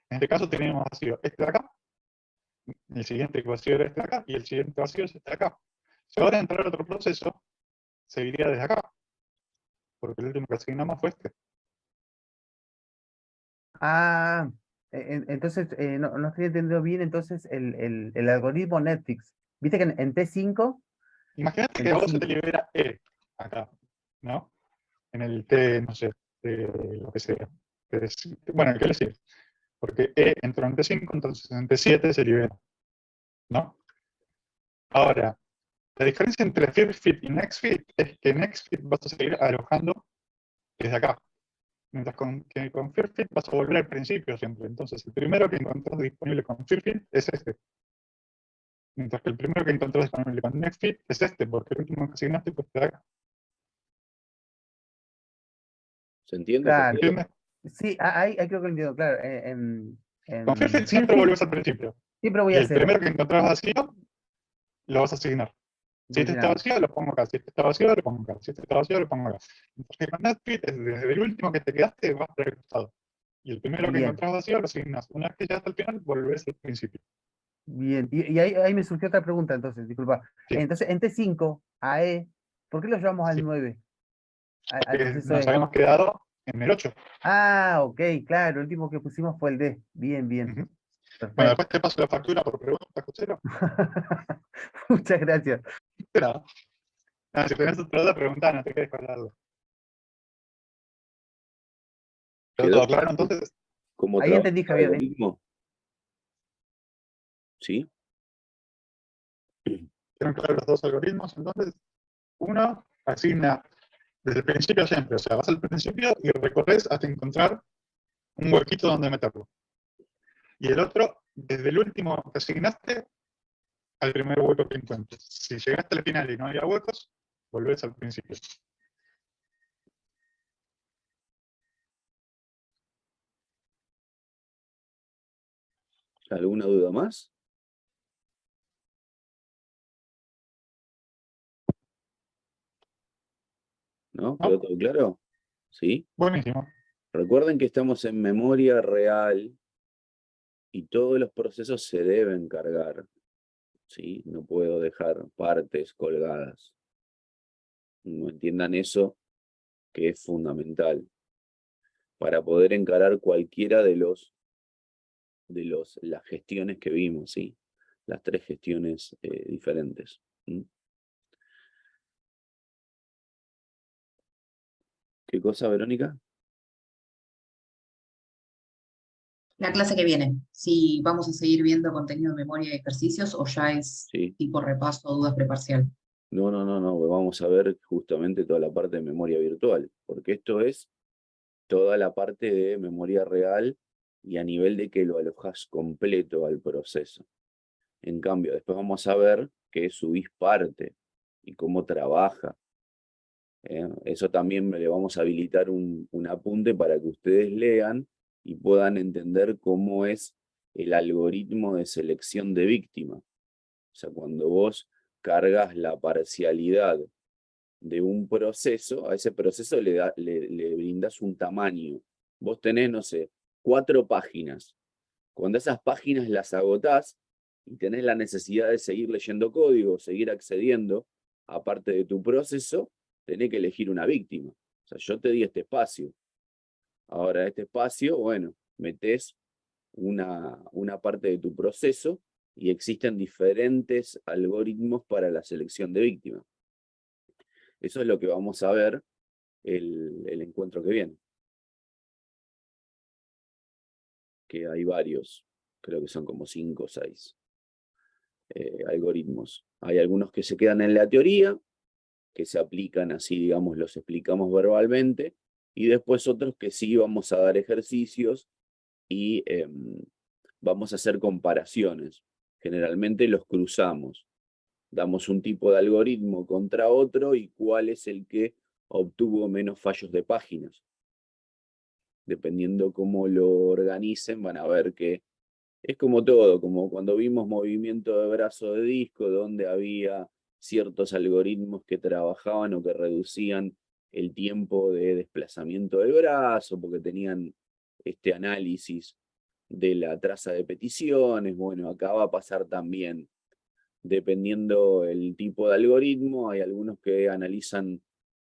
Speaker 1: En este caso tenemos vacío este de acá, el siguiente vacío era este de acá, y el siguiente vacío es este de acá. Si ahora entrar otro proceso, seguiría desde acá, porque el último que asignamos fue este.
Speaker 12: Ah, entonces, no estoy entendiendo bien entonces el algoritmo Netflix. Viste que en T5,
Speaker 1: Imagínate
Speaker 12: en
Speaker 1: que a vos se te
Speaker 12: T5,
Speaker 1: libera E acá, ¿no? En el T, no sé, lo que sea. Bueno, el que le sigue. Porque E entró en T5, entonces en T7 se libera, ¿no? Ahora, la diferencia entre FirstFit y NextFit es que NextFit vas a seguir alojando desde acá. Mientras que con FirstFit vas a volver al principio siempre. Entonces, el primero que encontrás disponible con FirstFit es este. Mientras que el primero que encontrás disponible con NextFit es este, porque el último que asignaste fue este de acá.
Speaker 2: ¿Se entiende?
Speaker 12: claro.
Speaker 1: ¿Entiendes?
Speaker 12: Sí, ahí creo que lo entiendo, claro.
Speaker 1: Con FirstFit siempre
Speaker 12: FirstFit
Speaker 1: volvés al principio.
Speaker 12: siempre voy
Speaker 1: Y
Speaker 12: a
Speaker 1: el
Speaker 12: hacer.
Speaker 1: primero que encontrás vacío, lo vas a asignar. Si este está vacío, lo pongo acá. Si este está vacío, lo pongo acá. Si este está vacío, lo pongo acá. Entonces, con NetFit, desde el último que te quedaste, vas para el costado. Y el primero que
Speaker 12: Bien,
Speaker 1: encontrás vacío, lo asignas. Una vez que ya hasta el final, volvés al principio.
Speaker 12: bien. Y ahí me surgió otra pregunta, entonces, disculpa.
Speaker 1: Sí.
Speaker 12: Entonces, en T5, AE, ¿por qué lo llevamos al
Speaker 1: Sí.
Speaker 12: 9? Al proceso
Speaker 1: Nos
Speaker 12: E.
Speaker 1: habíamos quedado en el 8.
Speaker 12: Ah, ok, claro, el último que pusimos fue el D. Bien, bien.
Speaker 1: Ujú. Bueno,
Speaker 12: Perfecto.
Speaker 1: después te paso la factura por pregunta, Josero.
Speaker 12: Muchas gracias.
Speaker 1: Pero, nada, si tenés otra duda, preguntá, no te quedes con la duda. ¿Quedó
Speaker 2: ¿Quedó
Speaker 1: todo claro entonces?
Speaker 2: cómo
Speaker 12: Ahí
Speaker 2: trabaja
Speaker 12: entendí,
Speaker 2: el
Speaker 12: Javier.
Speaker 2: algoritmo? ¿Sí?
Speaker 1: ¿Quedaron claros los dos algoritmos? Entonces, uno asigna desde el principio siempre. O sea, vas al principio y recorres hasta encontrar un huequito donde meterlo. Y el otro, desde el último que asignaste al primer hueco que encuentres. Si llegaste al final y no había huecos, volvés al principio.
Speaker 2: ¿Alguna duda más? ¿No? ¿Quedó todo claro? ¿Sí?
Speaker 1: Buenísimo.
Speaker 2: Recuerden que estamos en memoria real y todos los procesos se deben cargar. ¿Sí? No puedo dejar partes colgadas. No entiendan eso, que es fundamental para poder encarar cualquiera de las gestiones que vimos, ¿sí? Las 3 gestiones diferentes. ¿Mm? ¿Qué cosa, Verónica?
Speaker 4: La clase que viene, si vamos a seguir viendo contenido de memoria y ejercicios o ya es
Speaker 2: Sí.
Speaker 4: tipo repaso o dudas preparcial.
Speaker 2: No, vamos a ver justamente toda la parte de memoria virtual, porque esto es toda la parte de memoria real y a nivel de que lo alojas completo al proceso. En cambio, después vamos a ver que subís parte y cómo trabaja. Eso también le vamos a habilitar un apunte para que ustedes lean y puedan entender cómo es el algoritmo de selección de víctima. O sea, cuando vos cargas la parcialidad de un proceso, a ese proceso le brindas un tamaño. Vos tenés, no sé, 4 páginas. Cuando esas páginas las agotás y tenés la necesidad de seguir leyendo código, seguir accediendo a parte de tu proceso, tenés que elegir una víctima. O sea, yo te di este espacio. Ahora, este espacio, bueno, metés una parte de tu proceso y existen diferentes algoritmos para la selección de víctimas. Eso es lo que vamos a ver el encuentro que viene. Que hay varios, creo que son como 5 o 6 algoritmos. Hay algunos que se quedan en la teoría, que se aplican así, digamos, los explicamos verbalmente, y después otros que sí vamos a dar ejercicios y vamos a hacer comparaciones. Generalmente los cruzamos. Damos un tipo de algoritmo contra otro y cuál es el que obtuvo menos fallos de páginas. Dependiendo cómo lo organicen, van a ver que es como todo, como cuando vimos movimiento de brazo de disco, donde había ciertos algoritmos que trabajaban o que reducían el tiempo de desplazamiento del brazo, porque tenían este análisis de la traza de peticiones. Bueno, acá va a pasar también, dependiendo el tipo de algoritmo, hay algunos que analizan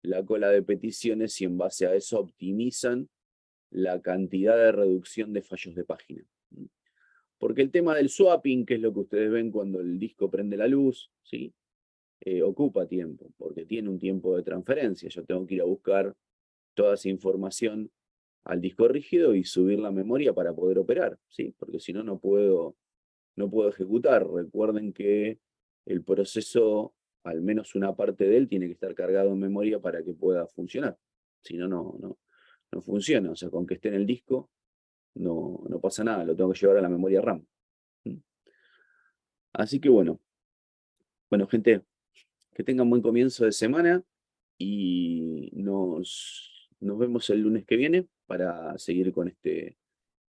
Speaker 2: la cola de peticiones y en base a eso optimizan la cantidad de reducción de fallos de página. Porque el tema del swapping, que es lo que ustedes ven cuando el disco prende la luz, ¿sí? Ocupa tiempo, porque tiene un tiempo de transferencia. Yo tengo que ir a buscar toda esa información al disco rígido y subir la memoria para poder operar, ¿sí? Porque si no, no puedo ejecutar. Recuerden que el proceso, al menos una parte de él, tiene que estar cargado en memoria para que pueda funcionar. Si no, no funciona. O sea, con que esté en el disco, no pasa nada, lo tengo que llevar a la memoria RAM. Así que bueno, gente, que tengan buen comienzo de semana y nos vemos el lunes que viene para seguir con este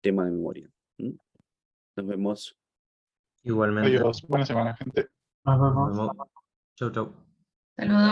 Speaker 2: tema de memoria. Nos vemos.
Speaker 3: Igualmente.
Speaker 1: Adiós, buena semana, gente.
Speaker 5: Nos
Speaker 3: Nos
Speaker 5: vemos.
Speaker 3: vemos. Chau, chau.
Speaker 4: Saludos.